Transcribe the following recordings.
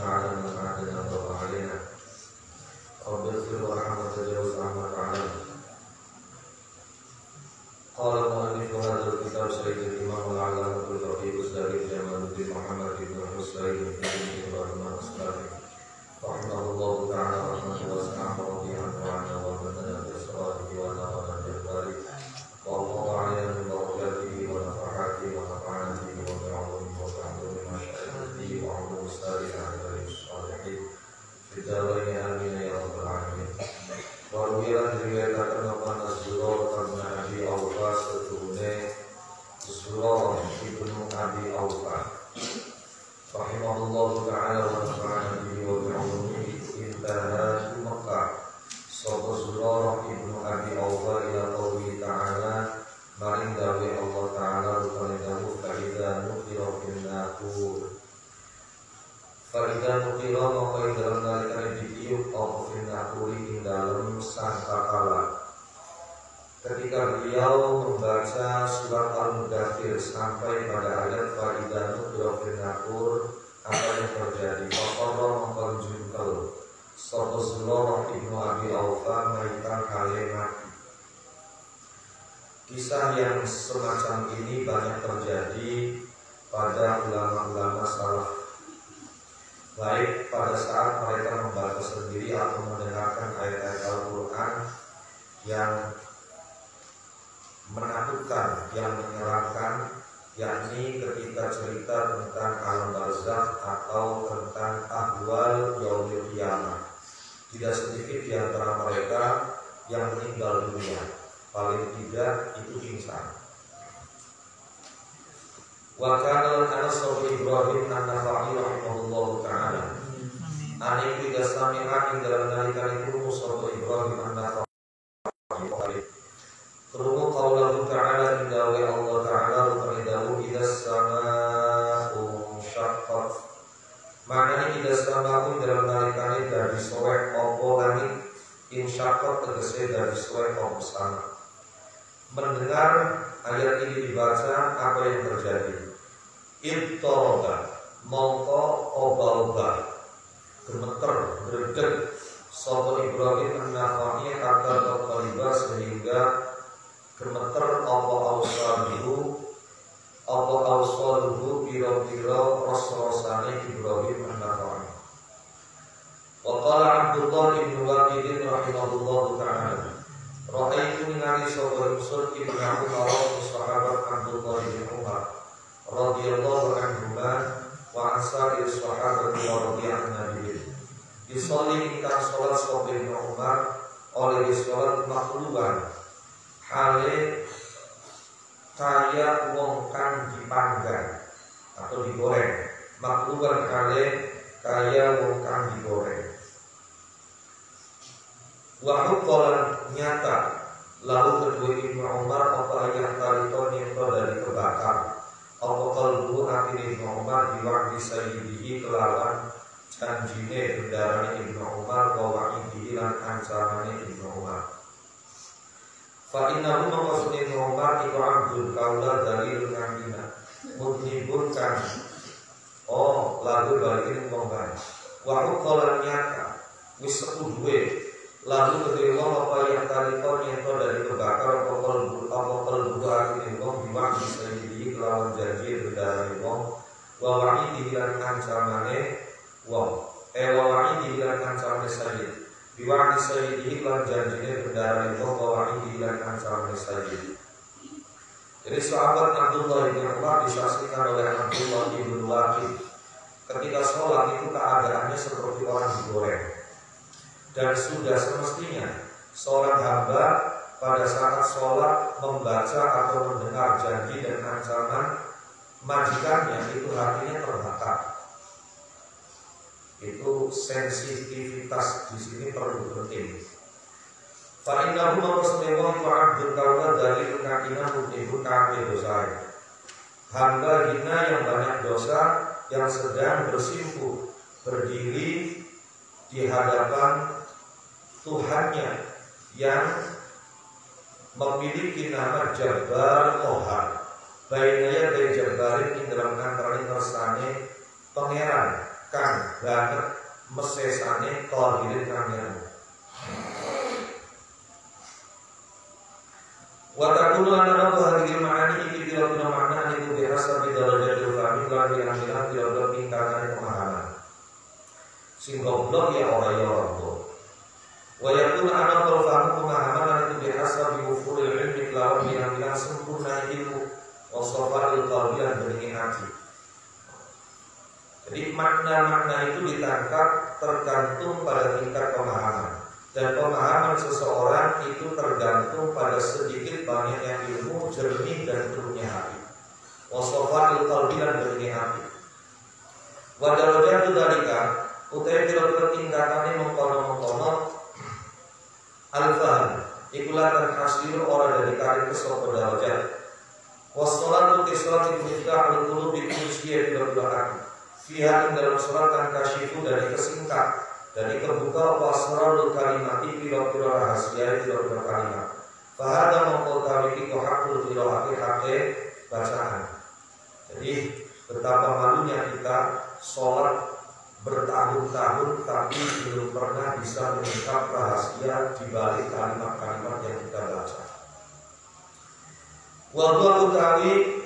على من عادنا وتب علينا رب اغفر وارحم وتجاوز عما فعلنا. قال المؤلف هذا الكتاب سيد الإمام العلامة الفقيه الزاهد جمال الدين محمد بن حسين بن إبراهيم الأصلحي رحمه الله تعالى رحمة واسعة رضي عنه وعنا ومننا بأسراره ونفعنا بإخباره وأفاض علينا من بركاته ونفحاته ونفعنا به وبعلومه وبعلوم مشايخه وعلوم سائر أعماله الصالحين في الدارين آمين يا رب العالمين. Waruwilah diriwayatkan kepada Zuhur karena Abi Awfa seturune Zuhur ibnu Abi Awfa rahimahullah ta'ala wa nafa'ana bihi wa bi'ulumihi intaha di Mekah. Sapa Zuhur ibnu Abi Awfa ila qawli ta'ala maring dawe Allah ta'ala rupane dawuh fa'idha nukira fil naqur fa'idha nukira maka ing dalam nalikane ditiup apa fil naquri ing dalam sangkakala. Ketika beliau membaca surat Al-Mudaththir sampai pada ayat fa'idha nukira fil naqur, apa yang terjadi? Faqarra mengkonjungkel sapa Zuhur ibnu Abi Awfa maitan kale mati. Kisah yang semacam ini banyak terjadi pada ulama-ulama salaf, baik pada saat mereka membaca sendiri atau mendengarkan ayat-ayat Al-Quran yang menakutkan, yang menyeramkan, yakni ketika cerita tentang alam barzakh atau tentang ahwal yaumil qiyamah. Tidak sedikit di antara mereka yang meninggal dunia, paling tidak itu pingsan. Wa kana Anas bin Ibrahim an-Nakhai rahimahullahu ta'ala ani tidak sami'an dalam nalikan itu Musa Ibrahim an-Nakhai krungu qaulahu ta'ala indawi Allah ta'ala rupane dawuh idas samaa'u syaqqat. Maknanya idas samaa'u dalam nalikan dari soek apa langit insyaqqat tegese dari soek apa sana. Mendengar ayat ini dibaca, apa yang terjadi? Ittoroba mongko obal-obal gemeter, berdeg sapa Ibrahim an-Nakhai kata kaliba sehingga gemeter apa awsaluhu pira-pira ros-rosane Ibrahim an-Nakhai. Wa qala Abdullah bin Waqid rahimahullahu ta'ala ra'aitu ningali sapa Rasul ibnu Umar sahabat Abdullah bin Umar radhiyallahu anhuma wa asari sahabat radhiyallahu anhum disolli ingkang salat sapa Ibnu Umar oleh salat makluban hale kaya wong kang dipanggang atau digoreng. Makluban hale kaya wong kang digoreng. Wa huqqan nyata lalu kedua Ibnu Umar apa ayat tarito nyento dari kebakar apa kalbu hati Ibnu Umar diwakti sayyidihi kelawan janjine bendarane Ibnu Umar bahwa ini lan ancamannya Ibnu Umar. Fa innahu maqsud Ibnu Umar iku abdul kaula dari lunangina mudnibun kan lalu balikin wong-wong wa huqqan nyata wis sepuh duwe lalu kedua apa yang tarito nyento dari kebakar apa kalbu hati wong diwakti sayyidihi kelawan janji bendarane wong wa wa'idi lan ancamane wong wa wa'idi lan ancamane sayyid biwa'di sayyidihi lan janjine bendarane wong wa wa'idi lan ancamane sayyid. Jadi sahabat Abdullah bin Umar disaksikan oleh Abdullah bin Waqid ketika sholat itu keadaannya seperti orang digoreng. Dan sudah semestinya seorang hamba pada saat sholat membaca atau mendengar janji dan ancaman majikannya itu hatinya terbakar. Itu sensitivitas di sini perlu penting. Fa innahu maqsudun wa abdul kaula dari kakina mutibu kake dosa. Hamba hina yang banyak dosa yang sedang bersimpuh berdiri di hadapan Tuhannya yang memiliki nama Jabbar Kohar. Bainaya dari Jabbarin ing dalam kantaran kersane pangeran kang banget mesesane qadirin kang nyanu. Wa taqulu ana hadhihi ma'ani iki kira-kira makna itu biasa di darajatul fahmi lan diambil kira-kira tingkatan pemahaman. Sing goblok ya ora ya ora. Wa yakun ana fahmu pemahaman itu biasa di ufuril ilmi lawan diambil sempurna ilmu wa safaril qalbi dan bening hati. Jadi makna-makna itu ditangkap tergantung pada tingkat pemahaman. Dan pemahaman seseorang itu tergantung pada sedikit banyaknya ilmu, jernih dan turunnya hati. Wasofa'il qalbi dan jernih hati. Wadarajatu dalika utai kira-kira tingkatannya mengkono-mengkono al-fahm ikulah dan hasil orang dari karir kesopo darajat. Wassolatu tisolati miftah al-qulubi kunsiyah kira-kira hati. Fiha dalam surat dan kasyifu dari kesingkat dari kebuka wasrarul kalimati pira-pira rahasia pira-pira kalimat. Fahada mengkotami itu hakul tilawati hake bacaan. Jadi betapa malunya kita sholat bertahun-tahun tapi belum pernah bisa mengungkap rahasia di balik kalimat-kalimat yang kita baca. Wallahu utawi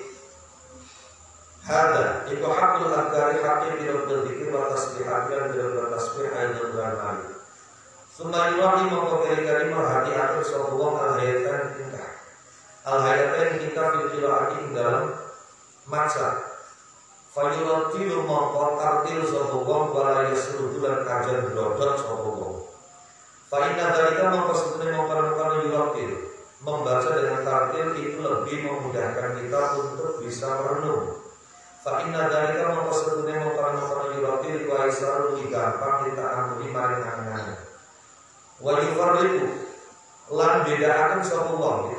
hada itu hakul adhari hati bila berzikir batas dihatian bila bertasbih ayat dan mali. Summa yurahi mengkoteri merhati atur sebuah al-hayatan tingkah. Al-hayatan tingkah fil dalam maca. Fayuratilu mengkotartil sebuah balaya seludulan kajian berdodot sebuah. Fa'inna dalika mengkosutnya mengkotarkan yuratil. Membaca dengan tartil itu lebih memudahkan kita untuk bisa merenung. Fa'inna dalika mengkosutnya mengkotarkan yuratil wa isyaru lebih gampang kita amuni maring angan. Wa yufarriku lan bedaakan sebuah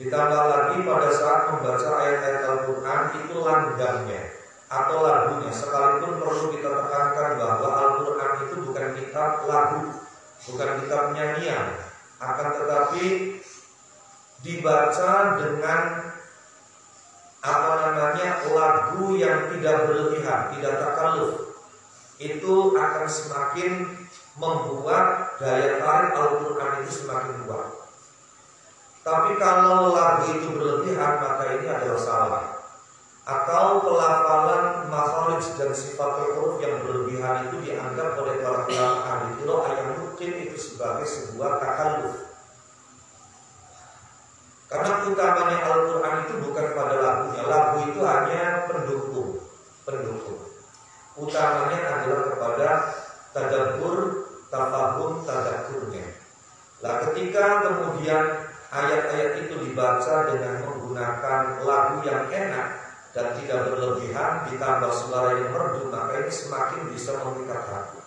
ditambah lagi pada saat membaca ayat-ayat Al-Quran itu langgangnya atau lagunya, sekalipun perlu kita tekankan bahwa Al-Quran itu bukan kitab lagu, bukan kitab nyanyian, akan tetapi dibaca dengan lagu yang tidak berlebihan, tidak takalluf. Itu akan semakin membuat daya tarik Al-Quran itu semakin kuat. Tapi kalau lagu itu berlebihan, maka ini adalah salah. Atau pelafalan makhraj dan sifat huruf yang berlebihan itu dianggap oleh para ulama ahli qiraah yang mungkin itu sebagai sebuah takalluf. Karena utamanya Al-Quran itu bukan pada lagunya. Lagu itu hanya pendukung. Utamanya adalah kepada tadabbur, tafahum, tadakkurnya. Lah ketika kemudian ayat-ayat itu dibaca dengan menggunakan lagu yang enak dan tidak berlebihan ditambah suara yang merdu, maka ini semakin bisa memikat hati.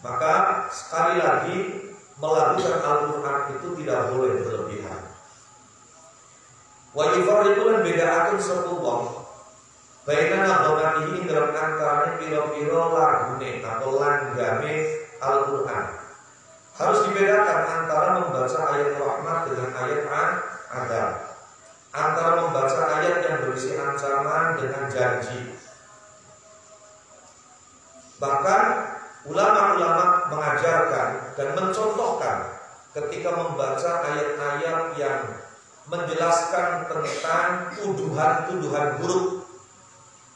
Maka sekali lagi melakukan Al-Quran itu tidak boleh berlebihan. Wa yufarriqu bedaakeun sepuluh bainana dhamanihi dalam antara pira-pira lagune atau langgame Al-Quran. Harus dibedakan antara membaca ayat rahmat dengan ayat adab, antara membaca ayat yang berisi ancaman dengan janji. Bahkan ulama-ulama mengajarkan dan mencontohkan ketika membaca ayat-ayat yang menjelaskan tentang tuduhan-tuduhan buruk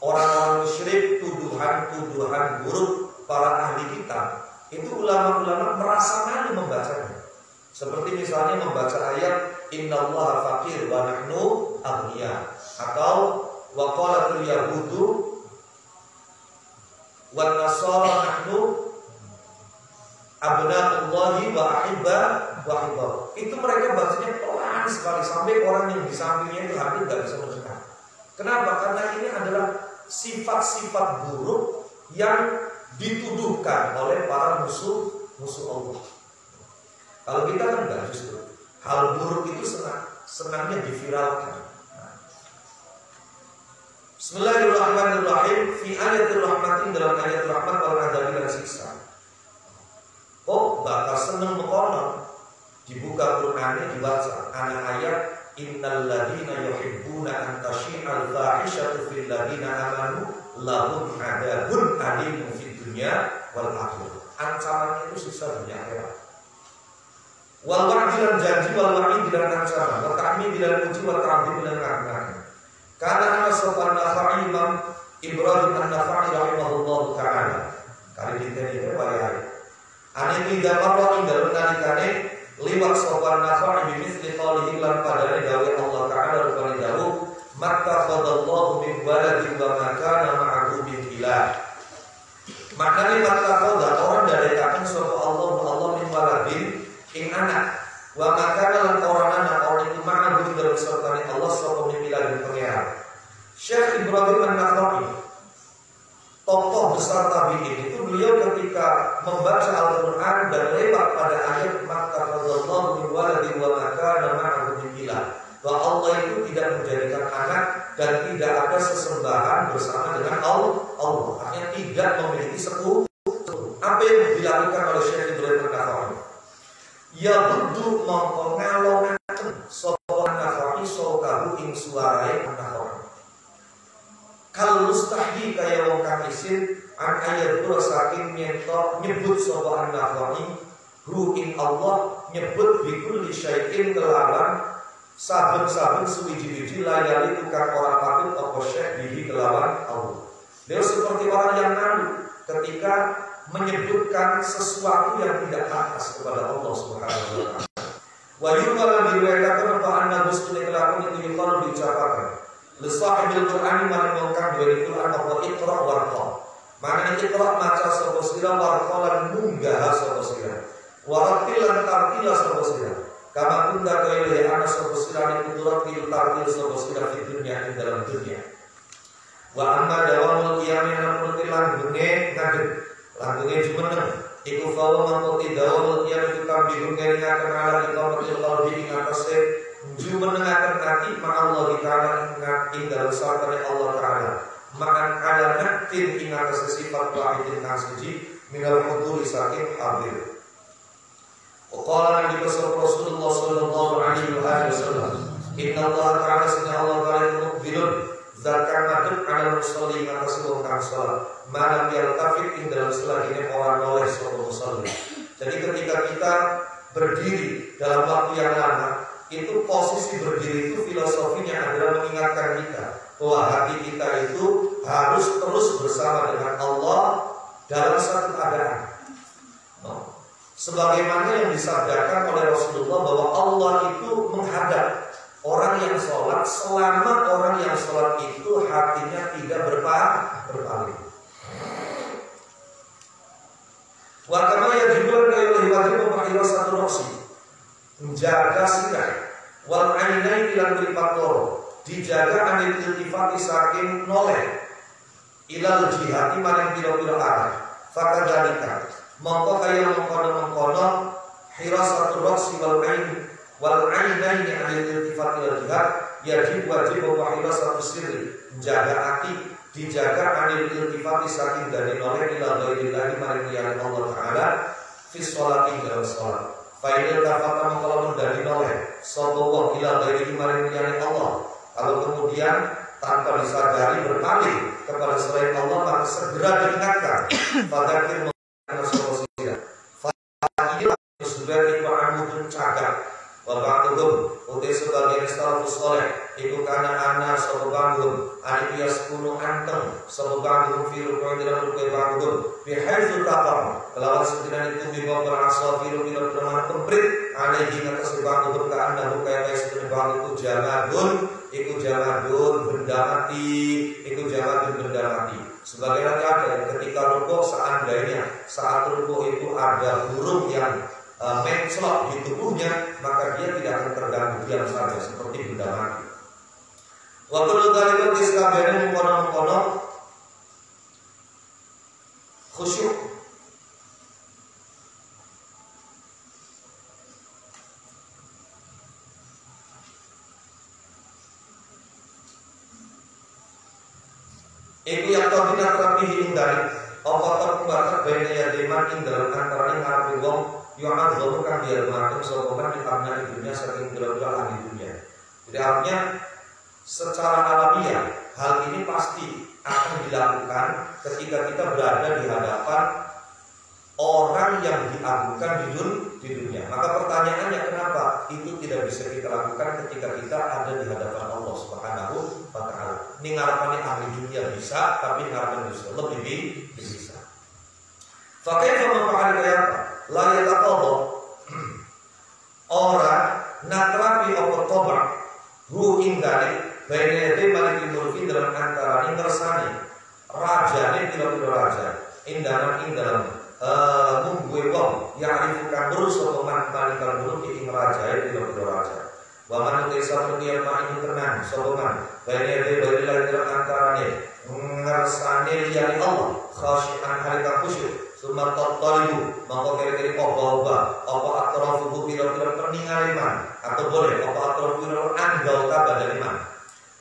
orang-orang musyrik, tuduhan-tuduhan buruk para ahli kitab. Itu ulama-ulama merasa malu membacanya. Seperti misalnya membaca ayat innallaha faqir wa nahnu aghniya, atau wa qalatul yahudu wan nasara nahnu abna'ullahi wa ahibba. Itu mereka bacanya pelan sekali sampai orang yang di sampingnya itu hampir tidak bisa mendengar. Kenapa? Karena ini adalah sifat-sifat buruk yang dituduhkan oleh para musuh Allah. Kalau kita kan enggak, justru hal buruk itu senangnya diviralkan. Bismillahirrahmanirrahim. Fi ayatul rahmatin, dalam ayat rahmat wal adabi dan siksa. Oh, bakal seneng mekono dibuka Qur'annya dibaca ana ayat innal ladina yuhibbuna an tashi'al fahishatu fil ladina amanu lahum adabun alim fid dunya wal akhirah. Ancamannya itu siksa dunia akhirat. Wal wa'di lan janji wal wa'id dan ancaman, wa ta'mid dan uji wa ta'dzim dan ngakak. Karena ana sopan Nakhai Imam Ibrahim An-Nakhai rahimahullahu taala. Kali ditanya bayar. Ane tidak apa dalam nalikane liwat sopan Nakhai bimisli qalihi lan padane dawe Allah taala rupane dawuh mattakhadallahu min waladin wa ma kana ma'ahu min ilah. Maknane mattakhadha orang dadekaken sapa Allah min waladin ing anak wa ma kana lan orang anak orang itu ma'ahu dalam sertane Allah sapa min ilah pangeran. Syekh Ibrahim An-Nakhai, tokoh besar tabi'in itu, beliau ketika membaca Al-Quran dan lewat pada ayat mattakhadallahu min waladin wa ma kana ma'ahu min ilah, bahwa Allah itu tidak menjadikan anak dan tidak ada sesembahan bersama dengan Allah. Artinya tidak memiliki sekutu. Apa yang dilakukan oleh Syekh Ibrahim An-Nakhai? Ya budu mengkongalongaken sapa An-Nakhai sokahu ing suarae An-Nakhai. Kal mustahyi kaya wong kang isin an ayat dua saking nyebut sapa An-Nakhai hu ing Allah, nyebut bikul syai'in kelawan saben-saben suwiji-wiji layali tukang orang patut apa syekh bihi kelawan Allah. Dia seperti orang yang malu ketika menyebutkan sesuatu yang tidak pantas kepada Allah Subhanahu wa taala. Wa yurwala diriwayatkan bahwa anna gustu kelakuan itu yuqalu diucapkan lisahibil Qur'ani manungkang dari Qur'an apa iqra warqa. Maknane iqra maca sapa sira warqa lan munggah sapa sira. Waratil lan tartila sapa sira. Kama kunda kaya ana sapa sira ning turatil tartil sapa sira di dunia ing dalam dunia. Wa amma dawamul qiyamah lan langgenge ngadeg. Langgenge jumeneng iku fawa mangko dawamul qiyamah itu kang bingunge ngaken ala iqamatul qalbi ing atase jumenengaken hati ma'allah ta'ala ing dalam sartane Allah ta'ala ma'an ala naktin ing atase sifat wahidin kang suci minal huduri saking hadir. Qala Nabi Rasulullah sallallahu alaihi wasallam inna Allah ta'ala sunna Allah ta'ala mukbilun zakar madud ala musalli ing atase wong kang salat malam yaltafit ing dalam selagine orang oleh sapa musalli. Jadi ketika kita berdiri dalam waktu yang lama, itu posisi berdiri itu filosofinya adalah mengingatkan kita bahwa hati kita itu harus terus bersama dengan Allah dalam satu keadaan. Sebagaimana yang disabdakan oleh Rasulullah bahwa Allah itu menghadap orang yang sholat selama orang yang sholat itu hatinya tidak berpaling. Wa kama yajibun wajib memperhatikan satu noksi menjaga sikap wal ainain ilang beripat loro dijaga anil iltifati saking noleh ilal jihati maring pira-pira arah fakadzalika mongko kaya mengkono hirasatu rasi wal ainain anil iltifati ilal jihad wajib wa hirasatu sirri menjaga hati dijaga anil iltifati saking dari noleh ilal ghairillahi maring liyane Allah taala fi sholati dalam sholat. Fa'idil kafata mengkalamun dari noleh sopo wong ila ghairi maring liyane Allah. Kalau kemudian tanpa disadari berpaling kepada selain Allah, maka segera diingatkan fadzakir mengenai sopo sira. Fa'idil sebagai ma'amudun cagak wa ba'dhum utai sebagai salafus saleh iku kana ana sopo ba'dhum aniyas kuno anteng sopo ba'dhum fi ruku'i dan ruku'i ba'dhum bihaitsu taqam kelawan sekiranya itu bimba berasal firu bila berman komplit alaihi atas ba'dhum ka annahu kaya sekiranya ba'dhum iku jamadun benda mati sebagai ada ketika rukuk seandainya saat rukuk itu ada burung yang menclok di tubuhnya, maka dia tidak akan terganggu, diam saja seperti benda mati. Waktu itu disebabkan mengkono khusyuk. Iku yang kau tidak rapi hindari, obat terbatas banyak yang diman ing dalam antara ngapi wong yang azam kan dia melakukan sokongan di tanah di dunia saking gelap-gelap di dunia. Jadi artinya secara alamiah hal ini pasti akan dilakukan ketika kita berada di hadapan orang yang diagungkan di dunia. Maka pertanyaannya, kenapa itu tidak bisa kita lakukan ketika kita ada di hadapan Allah Subhanahu wa Ta'ala? Ini ngarapannya ahli dunia bisa, tapi ngarapan bisa lebih bisa. Fakaifa mafa'al kaya la yataqadha orang natrapi apa toba hu ingdali baina yadai malikil mulki dalam antara ingersani rajane pira-pira raja dalam mungguwe wong yang arifukan terus sopaman malikal mulki ing raja pira-pira raja wa man tesa dunia ma'inu tenan sopaman baina yadai baina dalam antarane ngersani liyani Allah khasyian halika khusyuk Summa tattalibu maka kira-kira oba-oba apa atrafuhu kira-kira peningaliman atau boleh apa atrafuhu anggota badaniman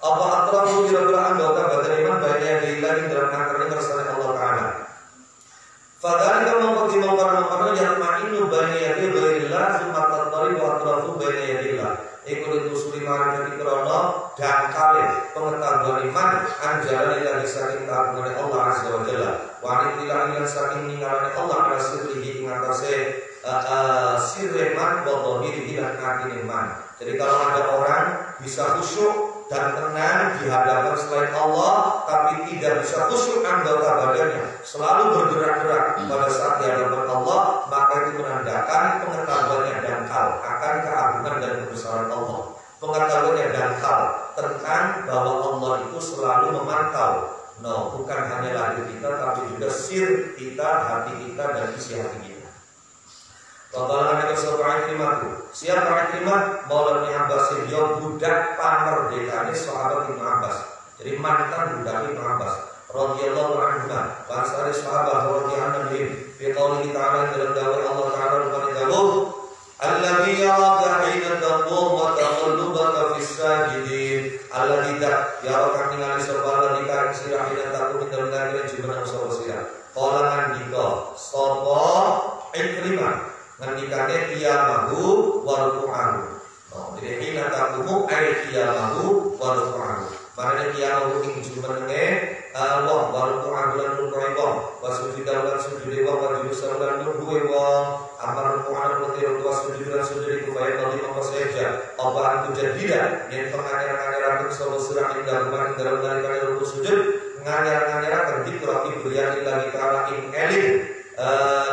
apa atrafuhu kira-kira anggota badaniman banyak dihilang dalam angkara ngersani Allah Ta'ala fadhalika mengkotimongkar yang ma'inu bani yadi gharillah summa tattalibu atrafuhu bani yadillah ikut usuli ma'rifati krono dan kali pengetahuan iman anjala lillahi saking ta'agungan Allah Azza wa Jalla wanit ilang saking ninggalane Allah ala sirrihi ingatase sirreman bodohiri hilang akin iman. Jadi kalau ada orang bisa khusyuk dan tenang di hadapan selain Allah tapi tidak bisa khusyuk anggota badannya selalu bergerak-gerak pada saat di hadapan Allah, maka itu menandakan pengetahuannya dangkal akan keagungan dan kebesaran Allah. Pengetahuannya dangkal tentang bahwa Allah itu selalu memantau. No, bukan hanya lahir kita tapi juga sir kita, hati kita dan isi hati kita. Bapak Nabi siapa Ikrimah? Maula bin Abbas dia budak pamerdekaannya sahabat Ibnu Abbas. Jadi mantan budak Ibnu Abbas. Radhiyallahu anhu. Bahasa sahabat radhiyallahu anhu fi qouli ta'ala dalam dawai Allah Ta'ala rupanya dawuh alladzi yaraka hina taqum wa taqallubaka fis sajidin alladzi yaraka ningali sapa lan kang sira hina taqum dalam dawai jibril sapa sira. Qala nandika sapa Ikrimah ngendikane qiyamahu wa ruku'ahu. Jadi hina taqumu ay qiyamahu wa ruku'ahu. Marane qiyamahu ing jumenenge wong wa ruku'ahu lan ruku'e wong wa sujudan lan sujude wong wa jurusan lan ruku'e wong amar ruku'ahu lan sujud lan sujude ku bae bali mongko seja apa antu jadida yen penganera-anera sapa surah ing dalam nalikane ruku sujud nganyar-nganyar kan dikira ibriyah lillahi ta'ala ing eling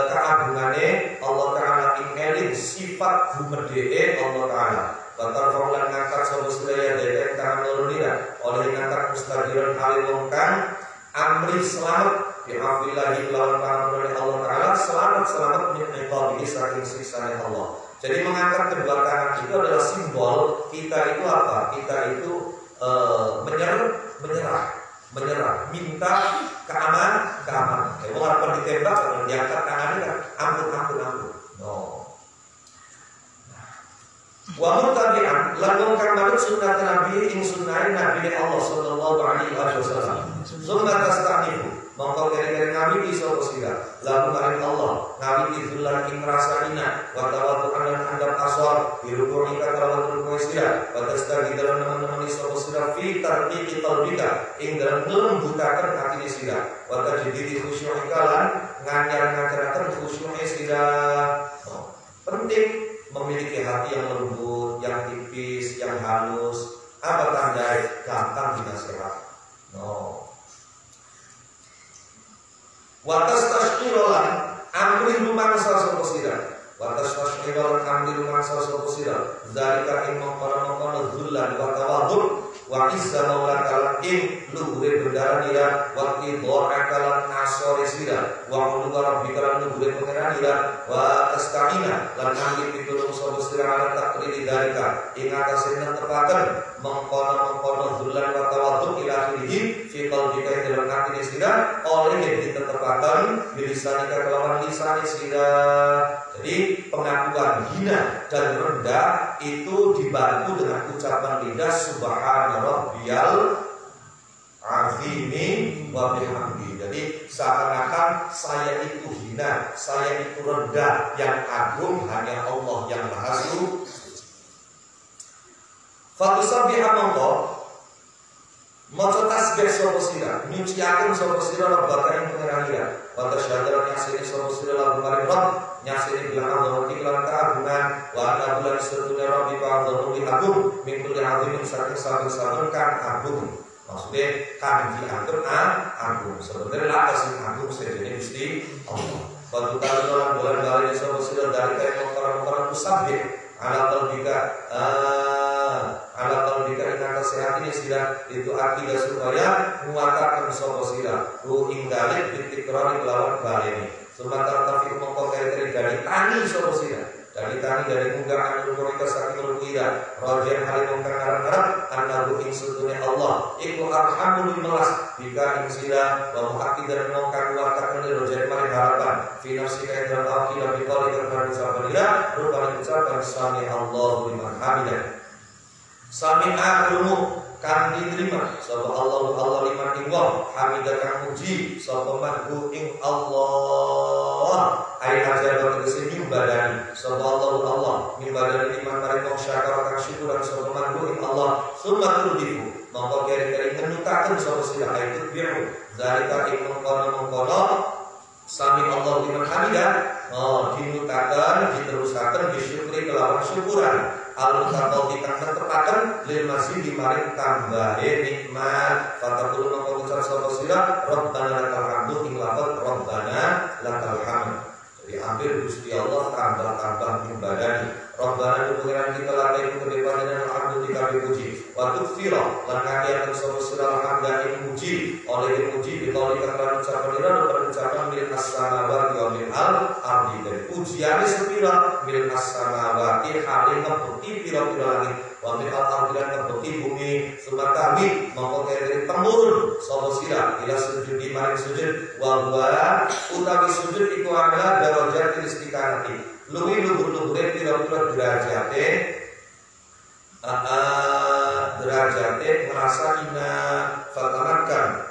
keagungane Allah Ta'ala ing eling sifat gumedhe Allah Ta'ala. Batar faulan ngangkat sapa sedaya dhewe kang nurunira oleh ngangkat mustadiran kali wong kang amri selamat bi afillahi lawan panuntun Allah Ta'ala selamat min iqabihi saking siksane Allah. Jadi mengangkat kedua tangan itu adalah simbol kita itu apa? Kita itu menyerah, minta keamanan. Kalau orang ditembak, kalau diangkat tangannya kan, ampun. No. Wa mutabi'an lalu kang manut sunnah Nabi ing sunnah Nabi Allah sallallahu alaihi wasallam. Sunnah tastanifu mongko kere-kere nabi iso sira lalu maring Allah nabi idulan ing rasaina wa tawaddu'an lan andap aswar biruku ika kalawan ruku sira wa tastagi dalam teman-teman iso sira fi tarqiqi qalbika ing dalam nglembutaken hati sira wa tajdidi khusyu'ika lan nganyar-nganyaraken khusyu'e sira. Penting memiliki hati yang lembut, yang tipis, yang halus. Apa tandai? Gampang dinasihat. No. Watas tasqirolan amri rumangsa sapa sira. Watas tasqirolan amri rumangsa sapa sira. Zalika ing mongkon-mongkon dzullan wa tawadhu wa izza maula kalan ing luhure bendaran ira wa idhara kalan asore sira wa qulu rabbika lan luhure pangeran ira wa tasta'ina lan amri pitulung sapa sira ala takriri dalika ing atase netepaken mongkon-mongkon dzullan wa tawadhu ila akhirih fi qalbika dalam hati sira oleh yang ditetepaken bilisanika kelawan lisan sira. Jadi pengakuan hina dan rendah itu dibantu dengan ucapan lidah subhana rabbiyal azimi wa bihamdi. Jadi seakan-akan saya itu hina, saya itu rendah, yang agung hanya Allah yang Maha Suci. Fatusabbiha mongko maca tasbih sapa sira, nyuciaken sapa sira Rabbaka ing pangeran ira. Wa tasyahadu nyasini sapa sira lagu maring Rabb, nyasini bilang Allah lan kaagungan wa ana bulan setunya Rabbi ka Allah agung mingkul azimin saking saben-saben kang agung. Maksudnya kan diatur agung. Sebenarnya lah kasih agung sejenis Gusti Allah. Waktu kali orang bulan balik sapa sira dari kaya orang-orang musabih ala qalbika inna kesehatan sira itu akidah supaya muatakan sapa sira ruh ing dalil bintikrani lawan baleni sumatar tafiq mongko kaya dari tani sapa sira dari tani dari munggahan mereka saking ruhira rajan halim kang ngarep anahu ing sutunya Allah iku arhamul melas bika ing sira wa muakidan mongkang muatakan rajan mari harapan fi nafsika dalam akidah biqali karena ucapan rupane ucapan sami Allahu liman hamidah sami'a ilmu kan diterima sapa Allah liman ing wong hamidah kang muji sapa madhu ing Allah ai ajar tegese nyumbadani sapa Allah nyumbadani liman maring wong syakara kang syukuran sapa madhu ing Allah summa tudiku mongko keri-keri ngenutaken sapa sira itu biru zalika ing mongkono sami Allah liman hamidah dinutaken diterusaken disyukuri kelawan syukuran al-mutaqal dikang tetepaken lil masih dimaring tambahe nikmat fatakul mongko ucap sapa sira rabbana lakal hamdu ing lafal rabbana lakal hamd. Jadi ambil Gusti Allah tambah nyumbadani rabbana pengiran kita lakai kedepan dan alhamdu dikabe puji wa tukfira lan ngakiaken sapa sira alhamda ing muji oleh muji dikali kang ucapan ira ucapan min as-samawati wa min al-ardi dari pujiane sepira min as-samawati hale ngebukti pira-pira langit wa min al-ardi lan ngebukti bumi sumakami mongko kere temurun sapa sira ila sujud di maring sujud wa utawi sujud iku adalah darajat istiqamati luwih luhur-luhure pira-pira derajate merasa ina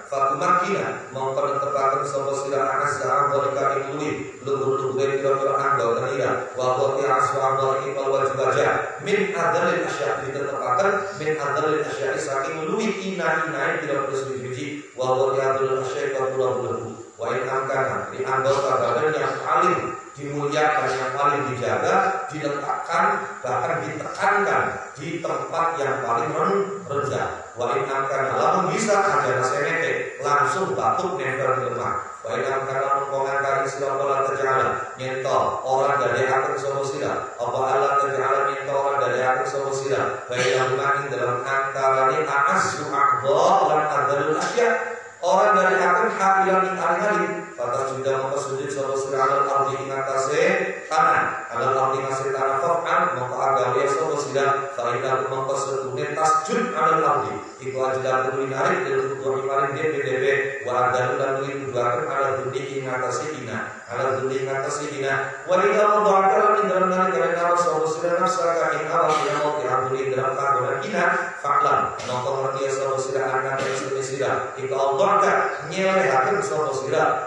fatumakina mengpertepakan sapa sira anas sa'am dalika luwih luhur-luhure pira-pira anggota ira wa qati aswa dalika wal wajibah min adalil asya ditepakan min adalil asya saking luwih ina pira-pira suci wa qati adalil asya qadruhu wa in amkana di anggota badan yang paling dimuliakan yang paling dijaga, diletakkan, bahkan ditekankan di tempat yang paling rendah. Wa in amkana lamun bisa aja senete langsung batuk nempel di lemah. Wa in amkana mongkongan kari sira wala tajala nyento orang dari akan sapa sira. Apa Allah tajala nyento orang dari akan sapa sira. Bayan maning dalam antarane a'azzu aqdha lan adzalul asya. Orang dari akan hak yang ingkari kata sudah mempersujud sapa sira alal ardi ing atase tanah alal ardi ngasih tanah fa'an maka agawe sapa sira fa ida mempersujud tasjud alal ardi iku ajda kudu narik dari kudu maring DPDB wa adalu lan dibuatkan alal dunia ing atase ina alal dunia ing atase ina wa ida mudhakara ing dalam narik karena sapa sira nafsaka ing awal yang mau diambil dalam kagunan ina fa'lam maka ngerti sapa sira anak sira iku Allah nyelehaken sapa sira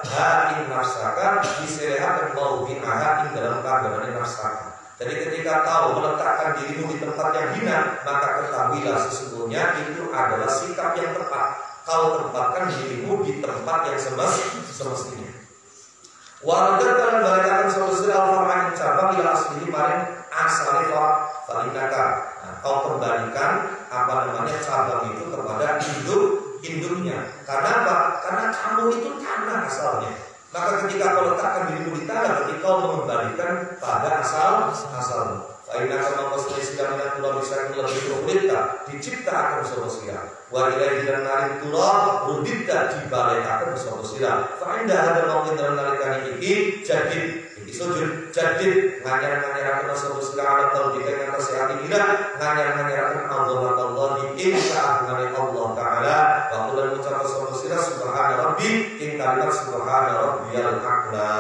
ing nafsaka diselehaken mau binaha ing dalam kagunan nafsaka. Jadi ketika kau meletakkan dirimu di tempat yang hina, maka ketahuilah sesungguhnya itu adalah sikap yang tepat. Kau tempatkan dirimu di tempat yang semestinya. Warga dalam balakan solusi al-farman cabang ila asli maring asale falikaka. Kau kembalikan cabang itu kepada induknya. Karena apa? Karena kamu itu tanah asalnya. Maka ketika kau letakkan dirimu di tanah, ketika kau mengembalikan pada asalmu. Aina kama pasne sidang dan tulah bisa lebih rudita diciptakan bersama sira. Wa ilaihi dan narik tulah rudita dibalekakan bersama sira. Fa inda hada mungkin dalam narikan iki jadi sujud jadi nganyar-nganyarakan bersama sira ala tahu dikaya kesehatan ira nganyar-nganyarakan Allah ing keagungan Allah Ta'ala wa qul ucap bersama sira subhana rabbi ing kalimat subhana rabbiyal a'la.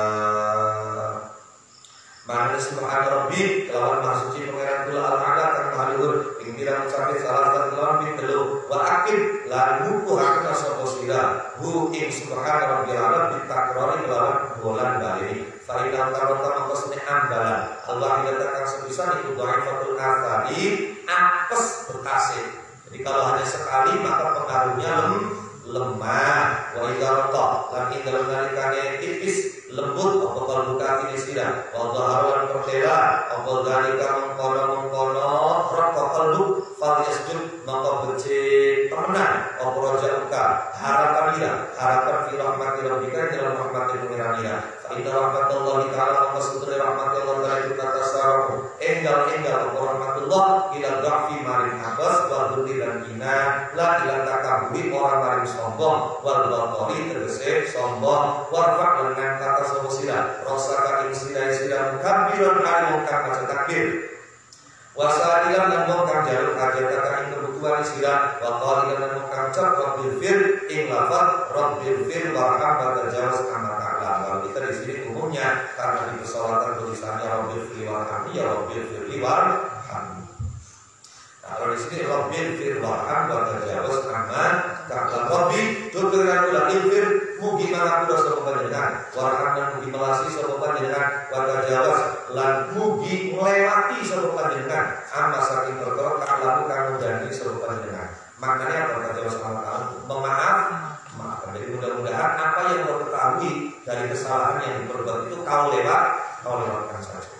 Mana subhana rabbi kelawan mahsuci pangeran kula al-ala kang maha luhur ing pirang cape salatan kelawan ping telu wa akid lan ngukuhaken sapa sira hu ing subhana rabbil ala ditakrori kelawan bolan bali fa inna tarata maqsane ambalan Allah dikatakan sepisan itu dhaifatul athari apes bekase. Jadi Jika hanya sekali maka pengaruhnya lemah. Wa idza raqa lan dalam nalikane tipis lembut apa kalbu kaki sira wa dhaharan pertela apa dalika mengkono raqa kalbu fal yasjud maka becik temenan apa rajauka harapan fi rahmatir rabbika dalam rahmatir pengiranira fa inna rahmatallahi ta'ala maka sutri rahmatullah ta'ala itu kata saramu enggal rahmatullah ila dhafi maring habas wa dhulli dan ina la ila takaburi orang maring sombong wal batoli tegese sombong warfa dengan kata sombong sila rosaka ing sila kabiran kali kang maca takbir wasailan lan wong kang jaluk hajat ing kebutuhan sila wa qalilan lan wong kang cap rabbil fir ing lafaz rabbil fir warham pada jawaz kama ta'ala. Kalau kita di sini umumnya karena di pesolatan tulisannya rabbil fir warham ya rabbil fir warham. Kalau di sini rabbil fir warham pada jawaz kama ta'ala. Rabbi tuturan kula ilfir mugi mana kula sapa panjenengan warham lan mugi melasi sapa panjenengan pada jawaz lan mugi melewati sapa panjenengan amma saking perkara kang laku kang ngundani sapa panjenengan. Maknanya apa kata jawaz Allah maafkan. Jadi mudah-mudahan apa yang kau ketahui dari kesalahan yang diperbuat itu kau lewatkan saja.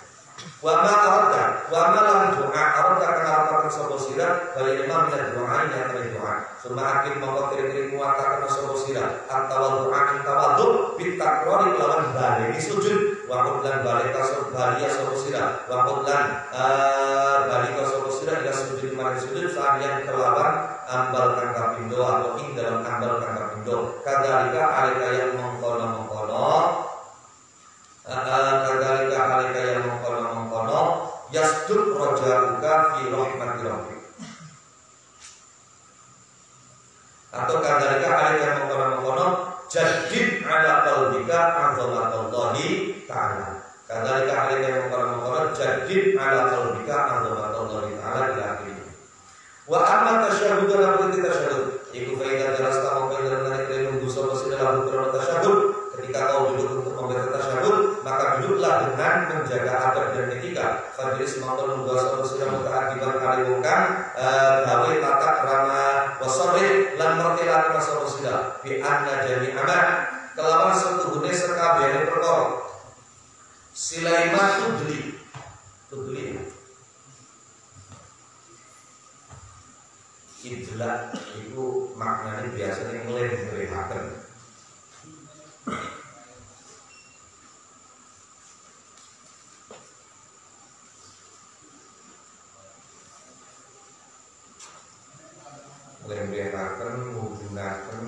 Wa ma lan doa arada kang arep sapa sira bali lima minat doa yang kene doa. Suma akhir mongko kiri-kiri muatakan sapa sira atau doa ing tawadhu bit takrori lawan bali sujud wa qudlan bali kasub bali sapa sira wa qudlan bali sapa sira ila sujud mari sujud salian kelawan ambal kang kapindo atau ing dalam ambal kang kapindo kadalika alika yang mengkono kadalika alika yang mengkono yasdud rojaluka fi rahmati rabbik atau kadalika alika yang mengkono jadid ala qalbika azamatullahi ta'ala kadalika alika yang mengkono jadid ala qalbika azamatullahi ta'ala ila akhirih. Wa amma tasyahud lan berarti tasyahud iku faedah jelas ta mongko dalam nek nunggu sapa sing dalam kurang tasyahud ketika kau duduk untuk membaca tasyahud maka duduklah dengan menjaga adab dan etika fadris mongko nunggu sapa sing mutaakiban kali bukan gawe tata krama wasari lan mertilaken sapa sing bi anna jami'an kelawan setuhune sekabehane perkara silaimat tudli idlak itu maknanya biasanya ngelih-ngelihaken. Ngelih-ngelihaken menggunakan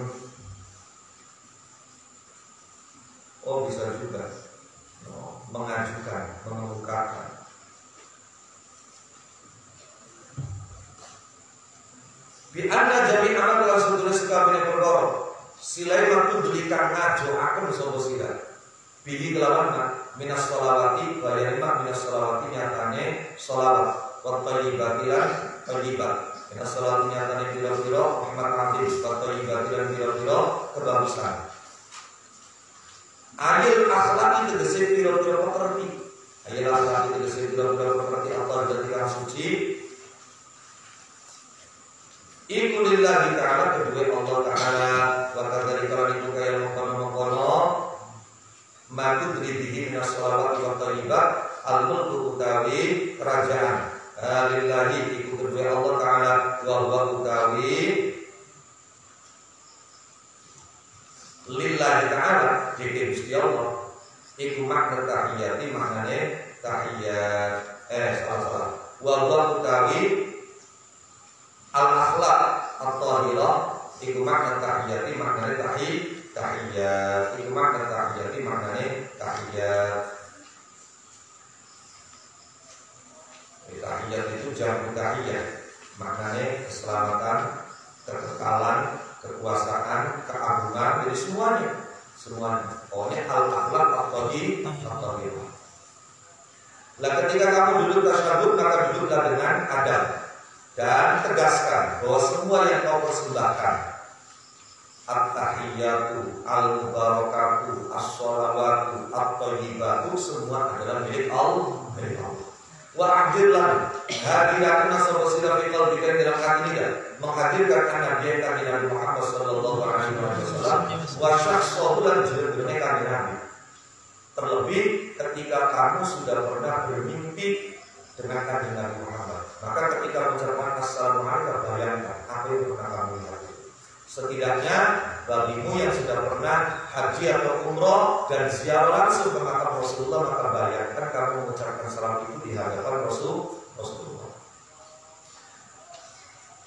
bisa juga mengajukan, mengemukakan. Bi anna jami'an adalah sebetulnya sekabehane perkara silai waktu belikan ngajo akan sapa sila pilih kelawan minas sholawati bayarima minas sholawati nyatane sholawat wa thayyibatilan thayyibat minas sholawati nyatane pira-pira rahmat abdi wa thayyibatilan pira-pira kebagusan ayil akhlak itu tegese pira-pira pekerti ayil akhlak itu tegese pira-pira pekerti atau jadikan suci iku lillahi ta'ala kedua Allah ta'ala wa kadzalika itu kaya mengkono matu dribihi minas sholawat wa thayyibat al-mulku utawi kerajaan lillahi iku kedua Allah ta'ala wa huwa utawi lillahi ta'ala jadi Gusti Allah iku makna tahiyati maknane tahiyat salah wa huwa utawi al-akhlaq at-tahirah iku makna tahiyati maknane tahiyat iku makna tahiyati maknane tahiyat tahiyat itu jamu tahiyat maknane keselamatan kekekalan kekuasaan keagungan jadi semuanya pokoknya al-akhlaq at-tahirah lah ketika kamu duduk tasyahud maka duduklah dengan adab dan tegaskan bahwa semua yang kau persembahkan at-tahiyyatu al-mubarakatu as-sholawatu at-thayyibatu semua adalah milik Allah. wa adillan hadirkan sapa sira fi qalbika dalam hati dia menghadirkan Nabi Nabi Muhammad sallallahu alaihi wasallam wa syakhsahu lan jenenge kanjeng Nabi. Terlebih ketika kamu sudah pernah bermimpi dengan kanjeng Nabi Muhammad, maka ketika mengucapkan assalamualaikum bayangkan apa yang pernah kamu lihat. Setidaknya bagimu yang sudah pernah haji atau umroh dan ziarah langsung ke makam Rasulullah, maka bayangkan kamu mengucapkan salam itu di hadapan Rasulullah.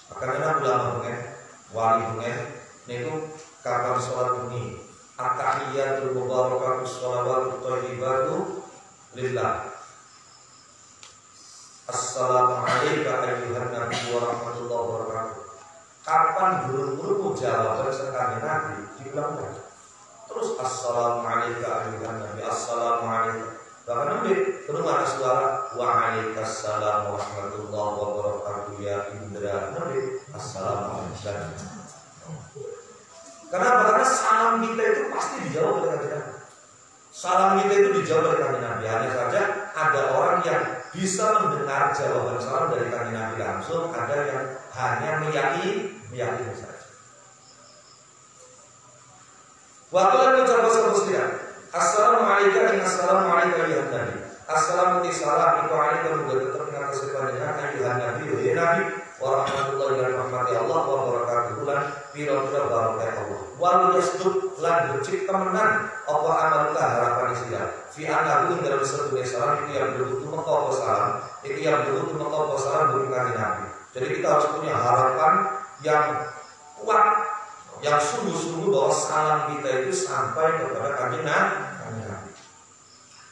Makanya ulama bunga, wali bunga, itu kapan sholat ini, at-tahiyyatul mubarakatuh sholawatu thayyibatu lillah. Assalamualaikum ayyuhan nabi wa rahmatullahi wa barakatuh. Kapan buru-buru jawaban sekali Nabi diulang lagi. Terus assalamualaikum ayyuhan nabi, assalamualaikum. Bahkan Nabi perlu ada suara waalaikumsalam warahmatullahi wabarakatuh ya Indra. Nabi assalamualaikum. Kenapa? Karena salam kita itu pasti dijawab oleh Nabi. Salam kita itu dijawab oleh Nabi. Hanya saja ada orang yang bisa mendengar jawaban salam dari kanjeng Nabi langsung, ada yang hanya meyakini saja. Waktu lalu ucapkan seterusnya, assalamualaikum assalamualaikum ya Nabi. Assalamualaikum salam itu alaikum juga tetap dengan kesepanjangnya ayuhan Nabi ya Nabi wa rahmatullahi wa rahmati Allah wa barakatuh lan pira-pira barokah Allah. Walau yasdud lan bercipta menang apa amalka harapan sira. Fi anahu dalam satu salam itu yang berbutuh mengkau salam, itu yang berbutuh mengkau salam bukan Nabi. Jadi kita harus punya harapan yang kuat, yang sungguh-sungguh bahwa salam kita itu sampai kepada kanjeng Nabi.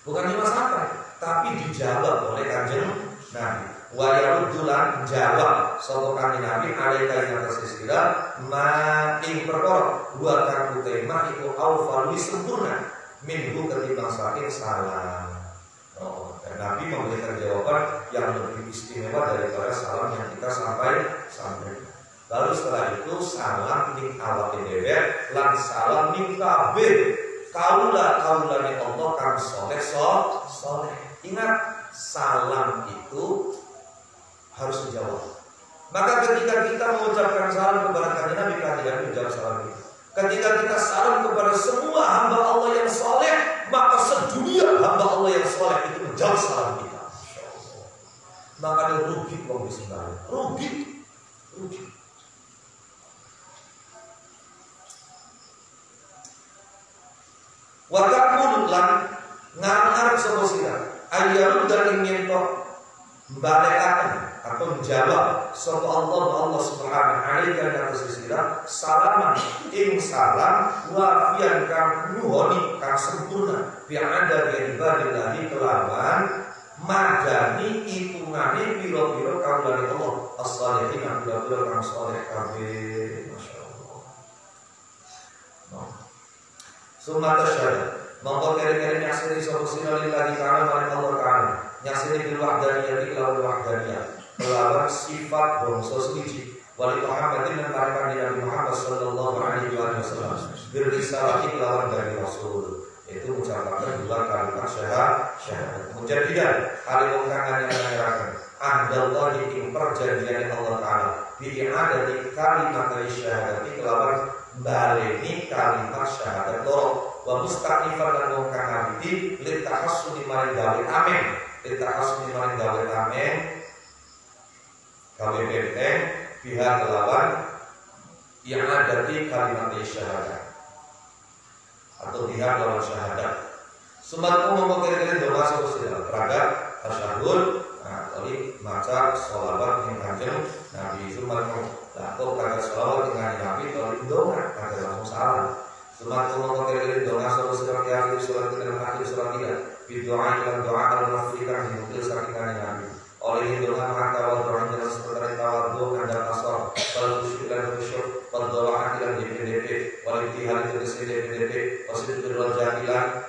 Bukan cuma sampai, tapi dijawab oleh kanjeng Nabi. Wa yaruddulan jawab sapa kanjeng Nabi alaika ing atas sira ma ing perkara wa kang tema iku aufal sempurna minhu ketimbang saking salam. Dan Nabi memberikan jawaban yang lebih istimewa daripada salam yang kita sampaikan. Lalu setelah itu salam ning awake dhewe lan salam ning kabeh kaula-kaulane Allah kang saleh. Ingat, salam itu harus dijawab. Maka ketika kita mengucapkan salam kepada kanjeng Nabi, kanjeng Nabi menjawab salam itu. Ketika kita salam kepada semua hamba Allah yang saleh, maka sedunia hamba Allah yang saleh itu menjawab salam kita. Makanya rugi kaum muslimin. Rugi. Wa taqul lan ngarep sapa sira ayyam dan ingin to balekaken atau menjawab sapa Allah subhanahu alaihi wa sallam salaman ing salam wafian kang nuhoni kang sempurna bi ada ibadillahi kelawan madani hitungane pira-pira kaulane Allah as-shalihin pira-pira kang saleh kabeh masyaallah. Sumata syahada mongko kere-kere nyaksini sapa sira lillahi ta'ala maring Allah ta'ala nyaksini bil wahdaniyah kelawan wahdaniyah kelawan sifat bangsa suci wali Muhammadin dan maring Nabi Muhammad sallallahu alaihi wasallam birisalati kelawan dari Rasul itu mengucapkan dua kalimat syahadat. Kemudian tidak kali wong kang nyerakan ahdallahi ing perjanjian Allah Ta'ala bi i'adati kalimat syahadat kelawan baleni kalimat syahadat loro wa mustaqifan lan wong kang ngamiti li tahassuni maring gawe amin gawe benteng pihak kelawan yang ada di kalimat syahadat atau pihak lawan syahadat. Sumatku memperkirakan doa sosial terhadap tasyahud, kali maca sholawat yang kanjeng Nabi. Sumatku lakukan kata sholawat dengan Nabi kali doa kata langsung salam. Sumatku memperkirakan doa sosial di akhir surat dan akhir surat tidak. Doa dengan doa al-mafrikan dimukil saking Nabi. Oleh itu doa maka doa dalam seperti tawadhu anda asal kalau khusyuk berdoa akiran DPDP wali hal itu DPDP positif berdoa jahilan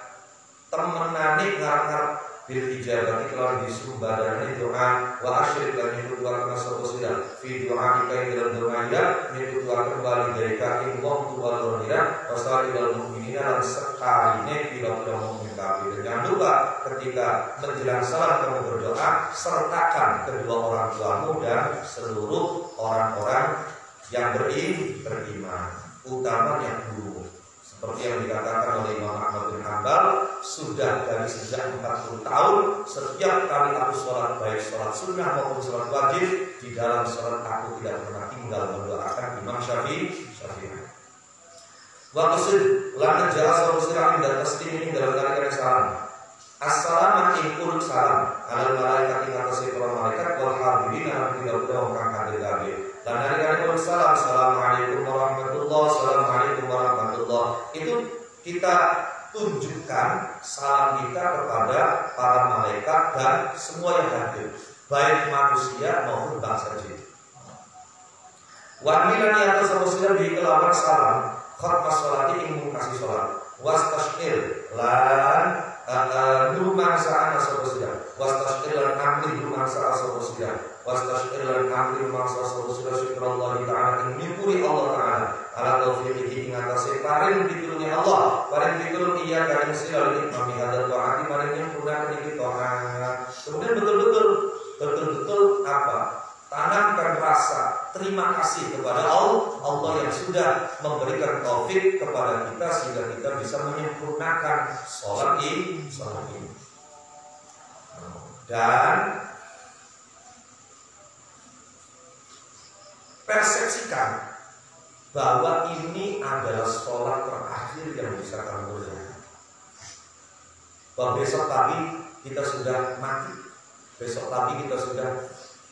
temenani ngarap bil ijabati kelawan disumbadani doa wa asyrik lan nyebutkan sapa sira fi doa ika ing dalam doa ya nyebutkan walidayka ing wong tua lorira wasalil mukminina lan sekaline pira-pira mukmin kafir. Jangan lupa ketika menjelang salat kamu berdoa sertakan kedua orang tuamu dan seluruh orang-orang yang beriman, utamanya guru. Seperti yang dikatakan oleh Imam Ahmad bin Hanbal, sudah dari sejak 40 tahun setiap kali aku sholat, baik sholat sunnah maupun sholat wajib, di dalam sholat aku tidak pernah tinggal mendoakan Imam Syafi'i. Wa qasid lan jasa usra dan taslim dalam kalimat salam. Assalamualaikum salam alal malaikat ing atase para malaikat wal hadirin lan pira-pira kang hadir kabeh. Dan dari salam, assalamualaikum warahmatullahi, assalamualaikum warahmatullahi. Itu kita tunjukkan salam kita kepada para malaikat dan semua yang hadir, baik manusia maupun bangsa jin. Wangilan yang atas rasulullah di kelawan salam, khutbah sholati ing kasih sholat, wastashil lan lumangsa asal-asal, wastashil lan amri lumangsa asal-asal. Wastashkiran amri mangsa sallallahu alaihi ta'ala ing nyukuri Allah ta'ala ala taufiqihi ing atase paring pitulunge Allah paring pitulung iya ka ing sira nikmati hadal ta'ati paring nyempurna iki ta'ala. Kemudian betul-betul apa? Tanamkan rasa terima kasih kepada Allah yang sudah memberikan taufik kepada kita sehingga kita bisa menyempurnakan sholat ini. Dan persepsikan bahwa ini adalah sholat terakhir yang bisa kamu kerjakan. Bahwa besok pagi kita sudah mati, besok pagi kita sudah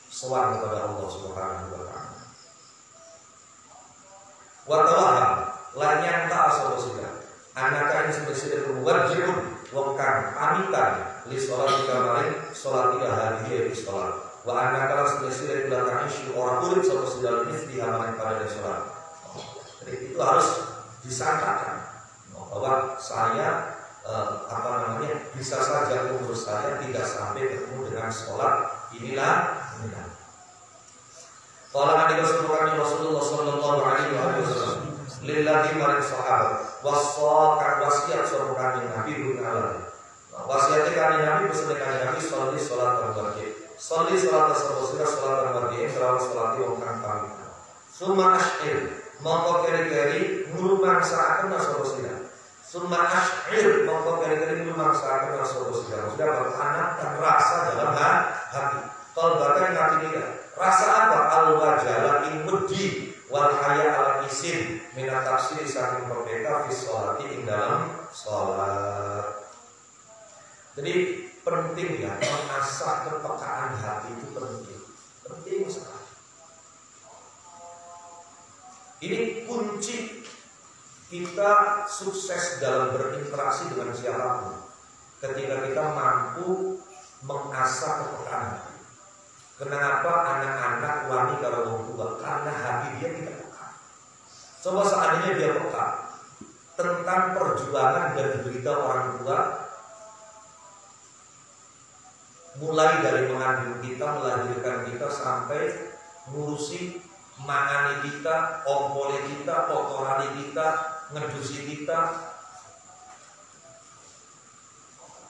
sowan kepada Allah Subhanahu wa taala. Wa tawaham lan nyangka asal sudah. Anaka ini sebenarnya wajibun wong kang pamitan li sholat kamarin sholat tiga hari di sholat. Wa anaka sebenarnya belakang isu orang urip sapa sedal ini diamankan pada sholat. Jadi itu harus disangkakan bahwa saya bisa saja umur saya tidak sampai ketemu dengan sholat inilah. Qala Nabi Rasulullah sallallahu alaihi wasallam lillahi maring sahabat wasaqat wasiat sura kanjeng Nabi runallah. Wasiatnya kanjeng Nabi pesan kanjeng Nabi sholat wajib. Sholli sholat as-subhi sholat al-maghrib kelawan sholat wong kang pamit. Summa ashir mongko keri-keri ngrumangsakaken sapa sira. Summa ashir mongko keri-keri ngrumangsakaken sapa sira. Sudah bertanamkan rasa dalam hati. Qalbaka hati kita. Rasa apa? Al-wajala imudi wal haya al-isin minat tafsir saking berbeda fi sholati ing dalam sholat. Jadi penting ya, mengasah kepekaan hati itu penting sekali. Ini kunci kita sukses dalam berinteraksi dengan siapapun. Ketika kita mampu mengasah kepekaan hati. Kenapa anak-anak wani kalau orang tua? Karena hati dia tidak peka. Coba seandainya dia peka tentang perjuangan dan berita orang tua, mulai dari mengandung kita, melahirkan kita sampai ngurusi mangani kita, ompole kita, kotorani kita, ngedusi kita,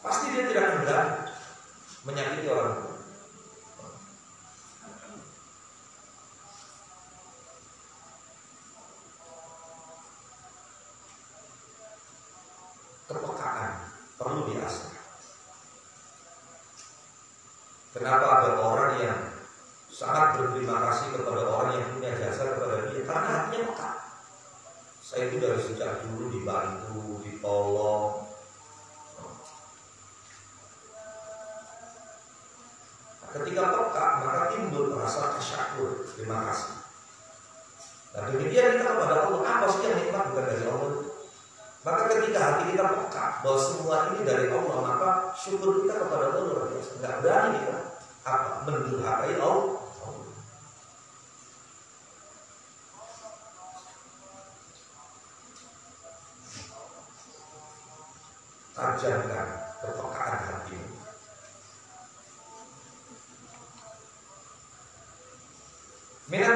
pasti dia tidak akan berani menyakiti orang tua. Kepekaan perlu diasah. Kenapa ada orang yang sangat berterima kasih kepada orang yang punya jasa kepada dia? Karena hatinya peka. Saya itu dari sejak dulu dibantu, ditolong. Ketika peka, maka timbul rasa tasyakur, terima kasih. Nah demikian kita kepada Allah, apa sih yang nikmat bukan dari Allah? Maka ketika hati kita peka bahwa semua ini dari Allah, maka syukur kita kepada Allah luar biasa. Nggak berani kita mendurhakai Allah. Tajamkan kepekaan hati.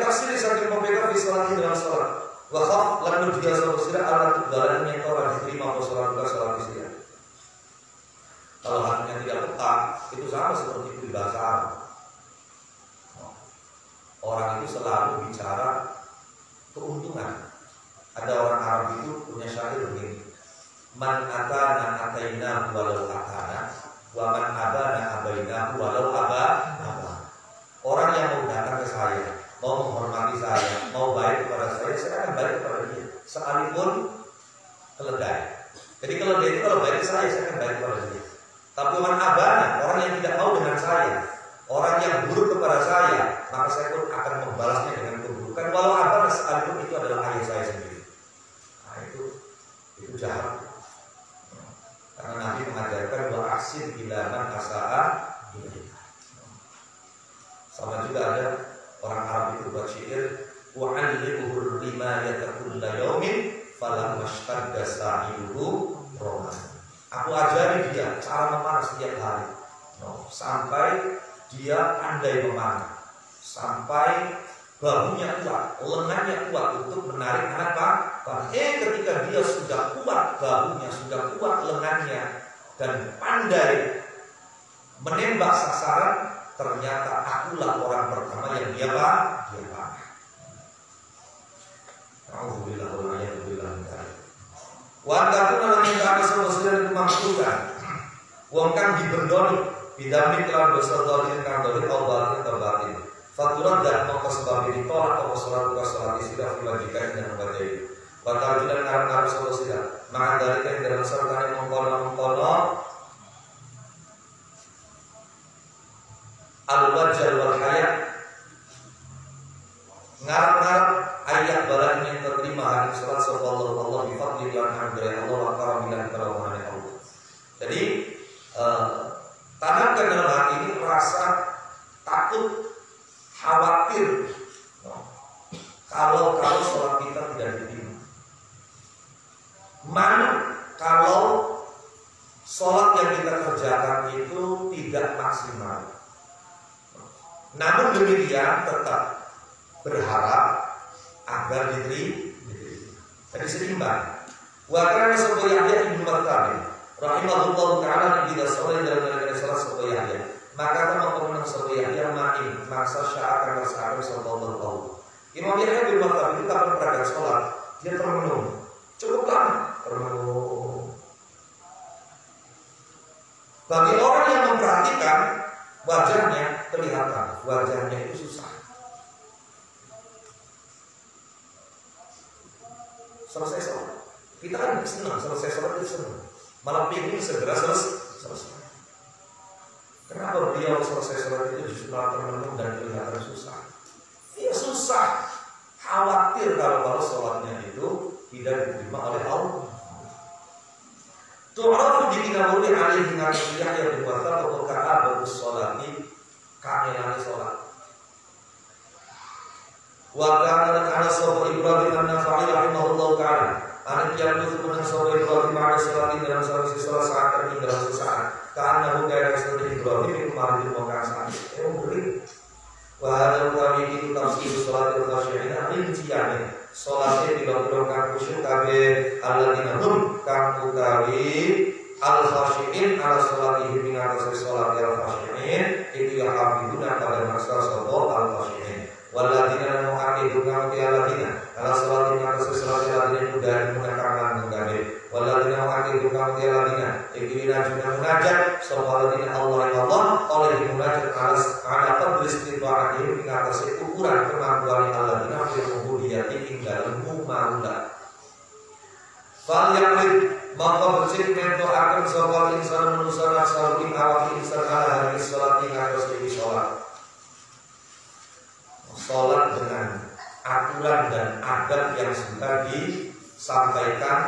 taksir saking membeda fi salati dalam salat. Wa khaf lan dia sira ala tugalan yang ora diterima salat isya. Kalau hatinya tidak peka, itu sama seperti bahasa Arab. Orang itu selalu bicara keuntungan. Ada orang Arab itu punya syair begini: man atana ataina walau atana, wa man abana abaina walau aba. Orang yang mau datang ke saya, mau menghormati saya, mau baik kepada saya akan baik kepada dia, sekalipun keledai. Jadi kalau dia itu kalau baik ke saya akan baik kepada dia. Tapi man abana, orang yang tidak mau dengan saya, orang yang buruk kepada saya, maka saya pun akan membalasnya dengan keburukan. Walau abana sekalipun itu adalah ayah saya sendiri. Nah itu jahat. Karena Nabi mengajarkan bahwa aksin ilaman asa'a ilaika. Sama juga ada orang Arab itu buat syair, wa'allimuhur rimayata kulla yaumin falam mashtadda sa'iruhu roman. Aku ajari dia cara memanah setiap hari, sampai dia pandai memanah, sampai bahunya kuat, lengannya kuat untuk menarik anak panah. Ketika dia sudah kuat bahunya, sudah kuat lengannya, dan pandai menembak sasaran, ternyata akulah orang pertama yang dia panah. Alhamdulillah, alhamdulillah. Wantakun dalam minta keseluruhan kemaksudan, wong kang diberdoni, bidamik lan dosa dolim kang dolim Allah terbatin. Faturan dan mau sebab ini tolak atau sholat istilah diwajibkan dan membacai. Batal dan ngarang solusilah. Maka dari yang dalam serta mengkono al-wajal wal hayat, ngarang ayat balan yang terterima hari sholat sallallahu Allah bifadli lan hamdulillah Allah wa karamilan karamahan Allah. Jadi tanamkan dalam hati ini rasa takut, khawatir kalau sholat kita tidak diterima. Mana kalau sholat yang kita kerjakan itu tidak maksimal. Namun demikian tetap berharap agar diterima. Jadi seimbang. Wa kana sapa Yahya ibnu Makkah rahimahullah taala bila sholat dalam salat sapa Yahya. Maka teman-teman sapa Yahya ma'in maksa sya'akan rasakan sallallahu alaihi. Imam Yahya ibnu Makkah itu kapan berangkat sholat dia termenung. Cukup lama termenung. Bagi orang yang memperhatikan wajahnya kelihatan, wajahnya itu susah. Selesai sholat, kita kan senang selesai sholat itu senang, malah ingin segera selesai. Kenapa beliau selesai sholat itu justru termenung dan kelihatan susah? Dia susah, khawatir kalau sholatnya itu tidak diterima oleh Allah. Tu'rafu dikinawuli alaihi ngasiyah yang dibuatkan untuk bagus sholati kailani sholat. Wa kana sahabat Ibrahim an-Nakhai rahimahullah ta'ala anak yang berhubungan sahabat Ibrahim pada sholat dalam sholat saat ini dalam sesaat karena bukan seperti Ibrahim itu kemarin bukan saat beri. Wa kami itu tafsir sholat al-khasyi'in rinciannya sholatnya dilakukan khusyuk kabeh alladzina hum kang utawi al-khasyi'in ala sholatihim ing atas sholat al-khasyi'in itu yang hafiduna pada masa sholat al-khasyi'in walladzina nu'aqidu kang alladzina ala sholatihim atas sholat al-khasyi'in mudah mengakarkan kabeh walladzina nu'aqidu kang alladzina ikina juga munajat alladzina Allah oleh munajat ala qadri istita'atihim ing atas ukuran kemampuan alladzina fil ubudiyati ing dalem muamalah. Fal yaqlid maka becik mento akan sapa insan manusia nafsu ing awak insan ala hari salat ing atas iki salat. Salat dengan aturan dan adab yang sudah disampaikan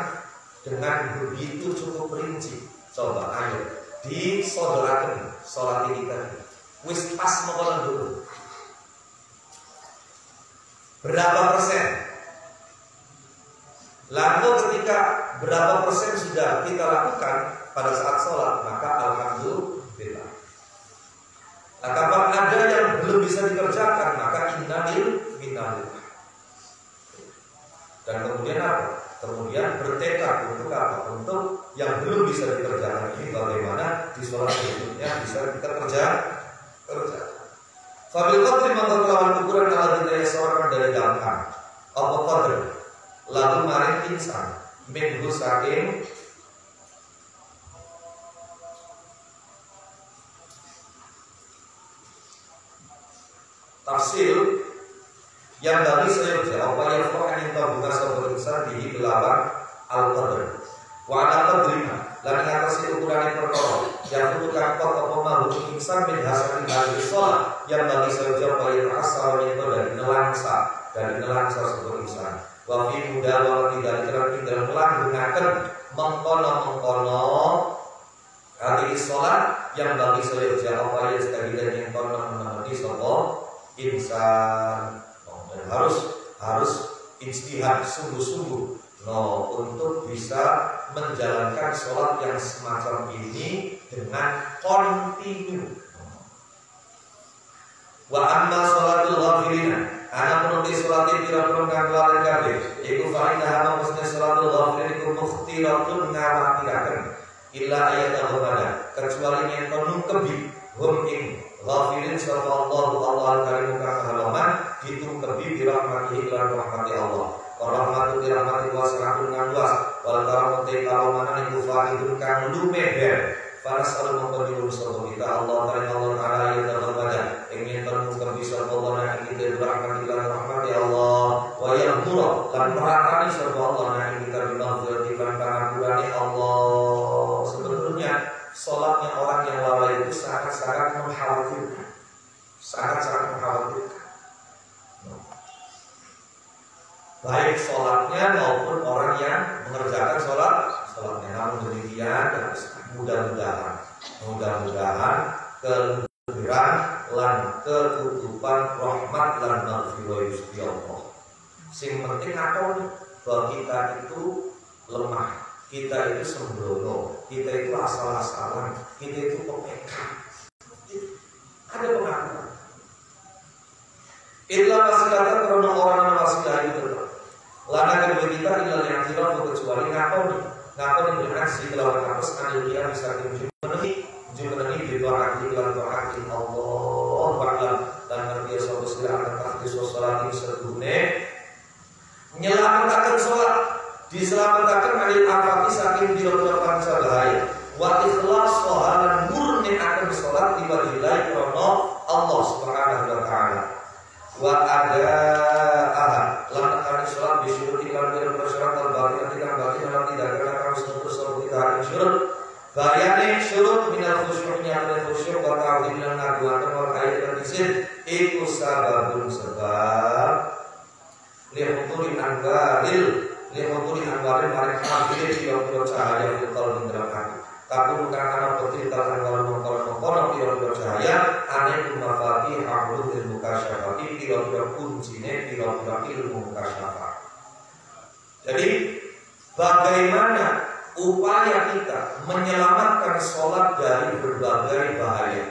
dengan begitu cukup rinci. Coba ayo disodorakan salat ini tadi. Wis pas mawon dulu. Berapa persen? Lalu ketika berapa persen sudah kita lakukan pada saat sholat, maka alhamdulillah. Nah, kalau ada yang belum bisa dikerjakan, maka innalillah yang belum bisa dikerjakan ini bagaimana di sholat berikutnya bisa kita kerjakan. Fabil qadri mangka kelawan ukuran ala daya seorang dari damkan apa qadr lalu maring insan minhu saking tafsir yang dari saya apa yang Quran yang terbuka sebagai insan di kelawan al-qadr wa ala qadrina lan ngatasi ukuran yang perkara yang butuh kot apa mahu insan min hasan dari sholat yang bagi saja bayar asal itu dari nelangsa sebuah insan wa fi muda wa tidak tinggal melanggengaken mengkono hari sholat yang bagi saja apa yang sekalian yang kono menamati sebuah insan harus ijtihad sungguh-sungguh untuk bisa menjalankan sholat yang semacam ini dengan kontinu. Wa amma sholatul ghafilina ana menuti sholatnya pira-pira kang lalai kabeh iku fa innaha mustahil sholatul ghafilin iku mukhtiratun ngamatiraken illa ayat al-ghafala kecuali yen kono kebi hum ing ghafilin sapa Allah karim kang halaman ditungkebi birahmatihi lan rahmati Allah. Warahmatu dirahmati wasi'atun kan luas wal karamati karamana niku fa'idun kang lumeber farasal mengkodiru sapa kita Allah Ta'ala ya tabaraka ingin termuka bisa Allah nang kita dirahmati lan rahmati Allah wa yamura lan merakani sapa Allah nang kita binafsati lan pangapunane Allah. Sebetulnya salatnya orang yang lalai itu sangat-sangat mengkhawatirkan. Sangat-sangat mengkhawatirkan. Baik sholatnya maupun orang yang mengerjakan sholatnya. Namun demikian mudah-mudahan keguguran lan ketutupan rahmat lan maghfirah Gusti Allah. Sing penting apa bahwa kita itu lemah, kita itu sembrono, kita itu asal-asalan, kita itu pepekat. Ada pengakuan. Illa masilatan karena orang wasilah itu lana kedua kita illa yang tidak kecuali ngaponi beraksi kelawan nafas anil dia bisa memenuhi bid'ah lan ta'ati Allah ba'lam dan ngerti sapa sira akan tahdis salat sedune nyelamataken salat diselamatkan anil afati saking biro-biro panca bahaya wa ikhlas lan murni akan salat liwajhillahi karena Allah Subhanahu wa taala wa ada lan akan sholat bisyurut iklan dengan persyarat al-batin tidak batin dan tidak akan seluruh seluruh tidak syurut bayane syurut minal khusyuknya dan khusyuk wa ta'zim dan ngaduatan wal ayat dan isin iku sababun sebab lihuturi anggaril maring hafir piro-piro cahaya fukal dalam hati tapi bukan karena bercerita tentang mengkono piro-piro cahaya aneh kumafati hamdul ilmu kasyafati piro-piro kuncine piro-piro ilmu kasyafat. Jadi bagaimana upaya kita menyelamatkan sholat dari berbagai bahaya,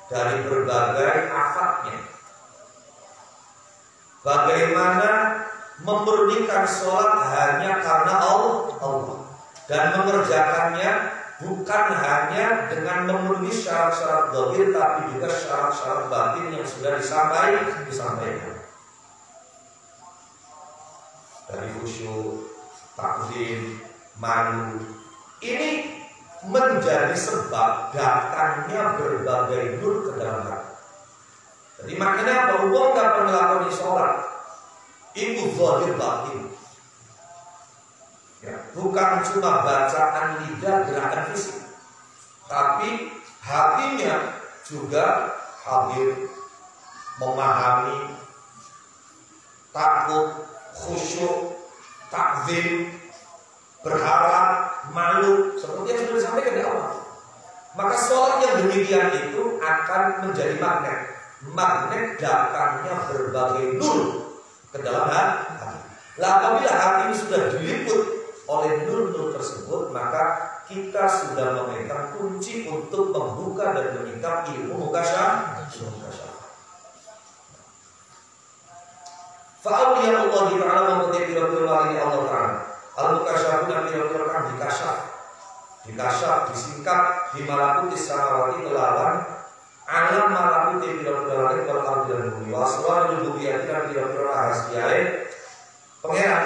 dari berbagai afatnya, bagaimana memurnikan sholat hanya karena Allah dan mengerjakannya bukan hanya dengan memenuhi syarat-syarat zahir tapi juga syarat-syarat batin yang sudah disampaikan. Dari khusyuk, takzim, malu. Ini menjadi sebab datangnya berbagai nur ke dalam hati. Jadi maknanya apa? Wong gak pernah melakukan sholat itu zahir batin. Ya, bukan cuma bacaan lidah gerakan fisik, tapi hatinya juga hadir, memahami, takut, khusyuk, takzim, berharap, malu, seperti yang sudah disampaikan di awal. Maka sholat yang demikian itu akan menjadi magnet datangnya berbagai nur ke dalam hati. Lah apabila hati ini sudah diliput oleh nur-nur tersebut, maka kita sudah memegang kunci untuk membuka dan meningkat ilmu mukasyafah. Fa'awliya Allah Ta'ala memutih pira-pira wali Allah Ta'ala al-mukasyafah dan pira-pira kan dikasyaf dikasyaf, disingkat di malakuti samawati kelawan alam malakuti pira-pira langit wal ardi lan bumi wasra rububiyati lan pira-pira rahasiae pangeran,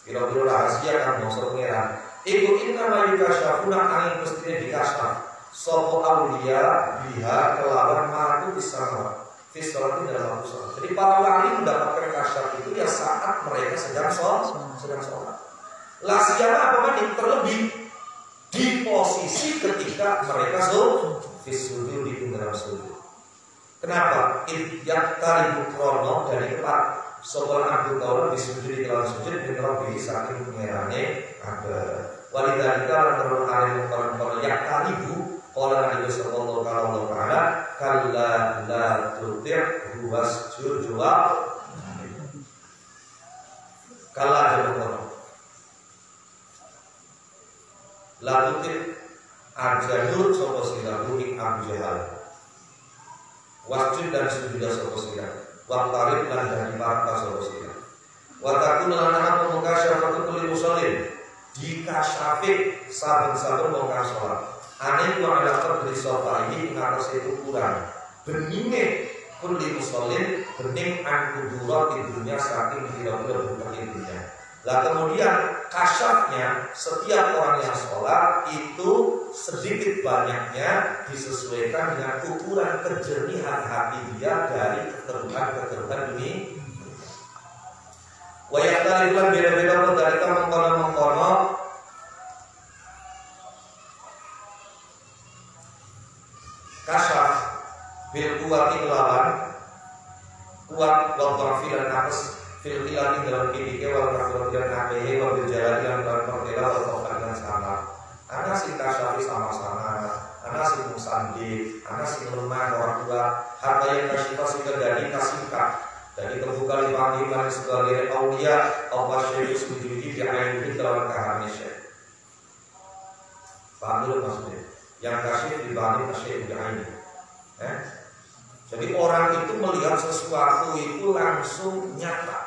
pira-pira rahasia kan bangsa pangeran iku inna ma yukasyafuna angin mestine dikasyaf sapa auliya biha kelawan malakuti samawati fisrati dalam waktu sholat. Jadi para wali mendapatkan kasyaf itu ya saat mereka sedang sholat. Lasiana apa mandi terlebih di posisi ketika mereka sujud di dalam sujud. Kenapa? Yang tadi krono dari tempat sopan abdul kaulah disujud di dalam sujud dengan lebih saking pengerane ada walidalika lan terus alim koran yang talibu qala Nabi sallallahu alaihi wasallam kalla la tuti' wasjud wa kalla jawab la tuti' ajanur sapa sira ing Abu Jahal wasjud dan sujud sapa sira wa qarib lan dari marka sapa sira wa takun lan ana pemuka syafatu kulli musallin dikasyafi saben-saben wong kang salat ane ku ala qadri safaihi ngatos itu kurang benine kulli musallin bening angkudurat di dunia saking kira-kira bukan dunia. Lah kemudian kasyafnya setiap orang yang sholat itu sedikit banyaknya disesuaikan dengan ukuran kejernihan hati dia dari keterukan ini. Wayatarilan beda-beda dari mengkono kasyaf bil kuwati lawan kuat wal tarfi dan nafas fil ilani dalam kidike wal kafir dan nabehe wal jalali dan perkela wal taubat dan salah. Ana sing kasyafi sama-sama, ana sing musandi, ana sing rumah orang tua, harta yang kasyifa sing dari kasingkat dari terbuka limpah iman sebagai aulia Allah syekh sujudi di ain di dalam kahanisya. Paham dulu maksudnya? Yang kasih dibanding kasih di ain. Jadi orang itu melihat sesuatu itu langsung nyata.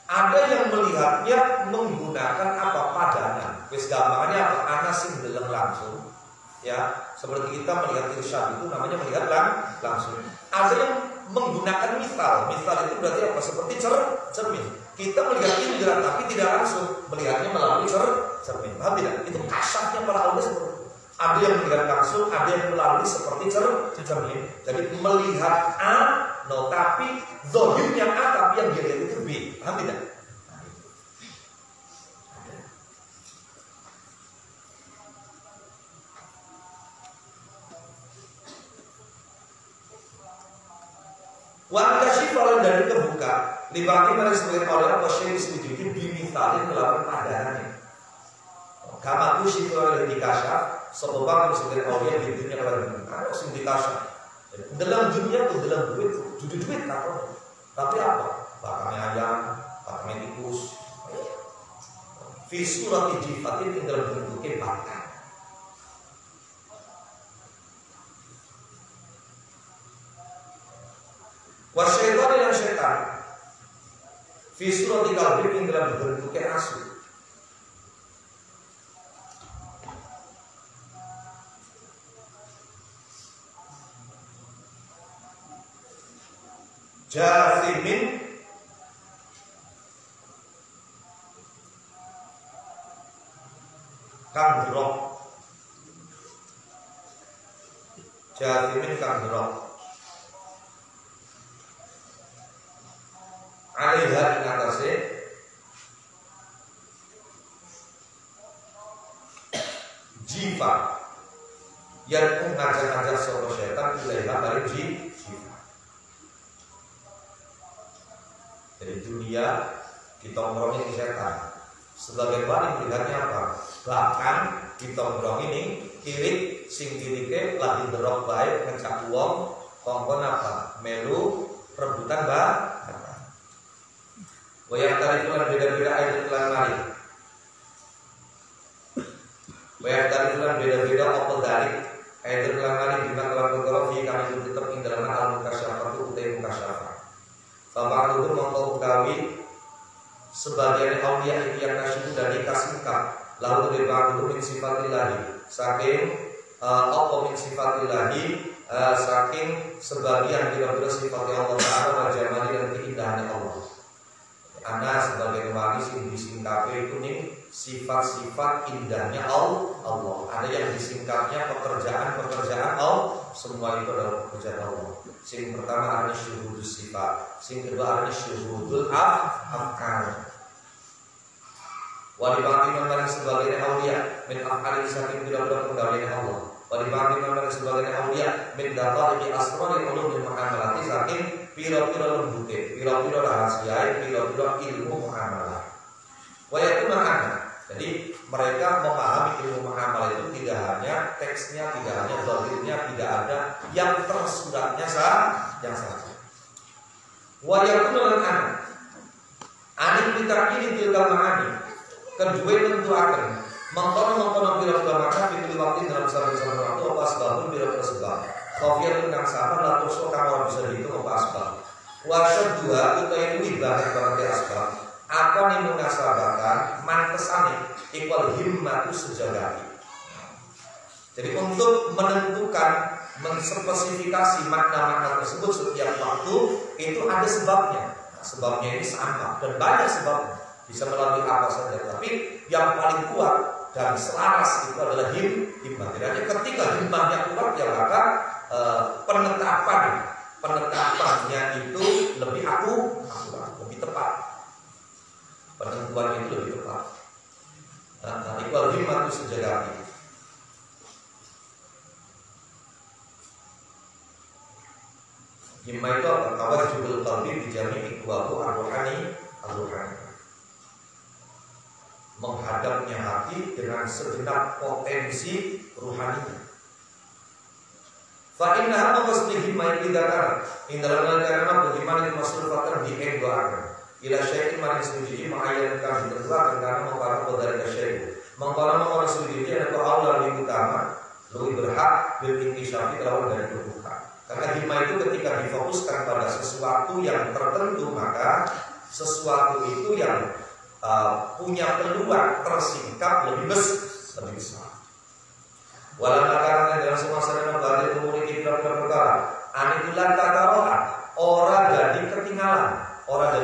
Ada yang melihatnya menggunakan apa padanan. Wis gampangannya apa? Ana sing ndeleng langsung. Ya, seperti kita melihat irsyad itu namanya melihat langsung. Ada yang menggunakan misal. Misal itu berarti apa? Seperti cermin. Kita melihat indera tapi tidak langsung melihatnya melalui cermin. Paham tidak? Itu kasarnya para ulama seperti itu. Ada yang melihat langsung, ada yang melalui seperti cermin. Jadi melihat A, no, tapi zahirnya A, tapi yang dia lihat itu B. Paham tidak? Warga syifal dari terbuka, libati pada sebagai orang posisi disebut bimisalin melakukan padanannya. Kama tu syifal dari dikasah, sebab sebagai orang di dunia lain. Ada sing dikasah. Dalam dunia tuh dalam duit apa? Tapi apa? Bakangnya ayam, bakangnya tikus. Visual jifatin yang dalam bentuknya bakang. Wasyaitan yang syaitan Fisur tiga yang dalam bentuknya asu. Jathimin kang gerok. Jathimin kang gerok. Alihah ing atase jifa yang ngajak-ngajak sapa setan ilaiha dari jifa. Dari dunia ditongkrongin setan. Sebagai wali melihatnya apa? Bahkan ditongkrong ini kiri sing kirike lagi derok baik ngecak uang kongkon apa? Melu rebutan Wayang tadi itu beda-beda ayat kelan mari. Wayang tadi itu beda-beda apa dari ayat kelan mari bina kelan perkara fi kami itu tetap ing dalam al mukasyafah itu utai mukasyafah. Sama itu mongko utawi sebagian aulia itu yang nasyudu dan dikasihkan lalu dibangku min sifatillahi saking min sifatillahi saking sebagian bila-bila sifatnya Allah Ta'ala wa jamali dan keindahannya Allah. Ana sebagai wali sing disingkapi itu nih sifat-sifat indahnya Allah. Ada yang disingkapnya pekerjaan Allah, semua itu adalah pekerjaan Allah. Sing pertama ada syuhudus sifat, sing kedua ada syuhudul af'al. Walibati memang sebagai aulia min af'al saking bila-bila penggawean Allah. Walibati memang sebagai aulia min dafari asrar ulumul muamalati saking pira-pira lembute, pira-pira rahasia, pira-pira ilmu muamalah. Wayakun makna. Jadi mereka memahami ilmu muamalah itu tidak hanya teksnya, tidak hanya zahirnya, tidak ada yang tersuratnya yang saja. Wayakun makna. Ani kita ini tilkal ma'ani. Kedua tentu akan mengkono pira-pira makna fitul waktu dalam sabar-sabar waktu apa sebabun pira-pira sebab. Kafiyatun yang sama lah terus kamu bisa dihitung apa asbab. Wasad dua kita ini banget banget asbab. Apa nih munasabatan mantesane ikwal himmatu sejagati. Jadi untuk menentukan menspesifikasi makna-makna tersebut setiap waktu itu ada sebabnya. Nah, sebabnya ini sama dan banyak sebab bisa melalui apa saja. Tapi yang paling kuat dan selaras itu adalah himmah. Jadi ketika himmahnya kuat ya maka penetapannya itu lebih akurat, lebih tepat. Penentuannya itu lebih tepat. Nah, iqbal himmah itu sejagati. Himmah itu tawajjuhul qalbi bi jami'i iqwahu ar-ruhani. Menghadapnya hati dengan segenap potensi ruhani. Fa inna ma qasdihi ma idakar indalam karena bagaimana dimaksud fakir di enggoan ila syai'in ma suji ma'ayyan kan diterang karena mengkata dari syai'u mengkala suji ada Allah lebih utama lebih berhak bil intisyafi lawan dari kebuka karena himma itu ketika difokuskan pada sesuatu yang tertentu maka sesuatu itu yang punya peluang tersingkap lebih besar. Walau karena dalam semua sarana balik memiliki perkara, anitulan tataroha orang dari ketinggalan, orang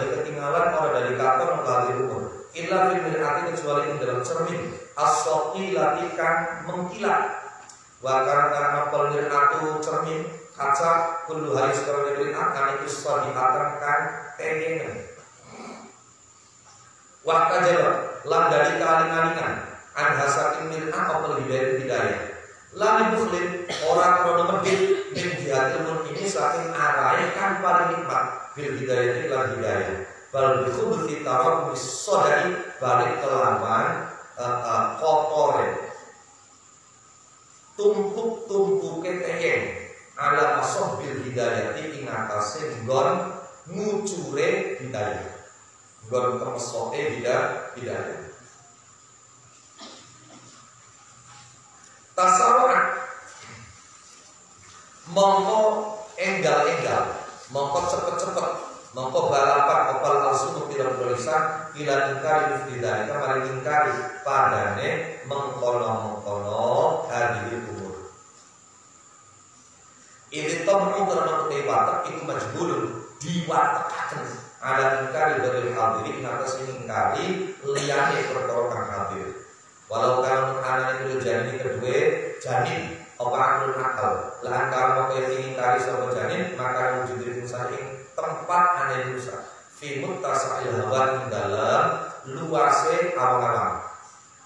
dari kantor balik umur. Illa fil mirati kecuali dalam cermin, as-soqi latikan mengkilat. Wa karena apel miratu cermin kaca kullu hari sekarang dari akan itu sadiatan kan tengengan. Waktu jawab, lam dari kalingan anhasakin mir'ah apa lebih dari hidayah. Lam muslim orang krono medit min jihatil ini saking arai kan paling nikmat bil hidayah ini lan hidayah. Bal bikhubuti tarab bisodai balik kelaman kotore tumpuk ketehen ala masoh bil hidayah ini ingatase gon ngucure hidayah. Gon kemesoke hidayah. Tasawuran mongko enggal-enggal, mongko cepet-cepet, mongko balapan opal alsun tidak tulisan ila ingkari fidai kamari ingkari padane mengkono hadil umur. Ini tamu karena kewatak itu majbulun diwatakaken ada ingkari dari hadirin atas ingkari liyane perkara kang hadir. Walau kalau anak itu janin kedua janin apa akal lahan kalau kau ingin kari sama janin maka wujud itu saking tempat anak dosa fimut tasail hawa dalam luase awang-awang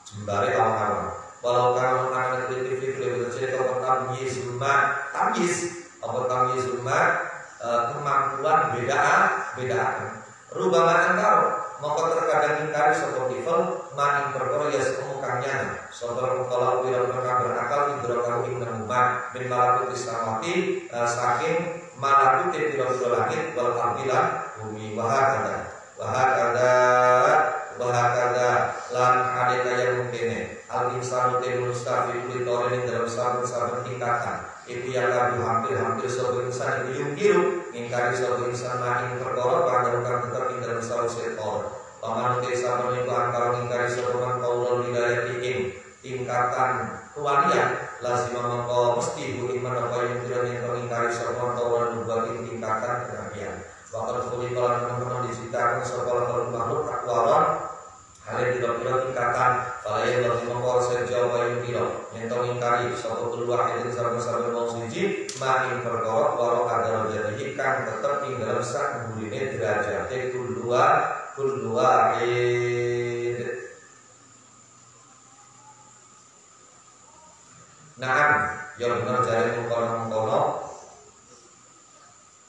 jembare awang-awang walau kalau anak itu lebih cerita tentang yizulma tamyiz kemampuan bedaan rubama engkau maka terkadang ingkari sopo level maning perkara ya semukannya sopo kalau tidak pernah berakal indra ing nemuman min malakut islamati saking malakut tidak langit wal ardilan bumi wahakada lan hadeka yang mungkin al insanu mustafi kulitorin dalam saben tingkatan itu yang hampir sebuah insan itu yungkiru ingkari sebuah insan maning perkara panjangkan tetap dalam selalu sektor Paman desa menika antara ngingkari sopan kaula wilayatihim tingkatan kewalian lazim mengko mesti bu iman apa yang tidak ngingkari sopan kaula nubatin tingkatan kenabian. Waktu kuli kalau teman-teman diciptakan sekolah makhluk takwawan hal yang tidak tingkatan kalau yang lebih mengko sejauh yang tidak yang ngingkari sopan keluar itu sampai mau suci makin perkara walau ada jadi kan tetap tinggal sak buline derajate kulluwa Naam, yang benar jari mengkono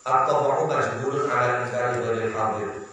atau mau majburun ala ingkari badil hadir.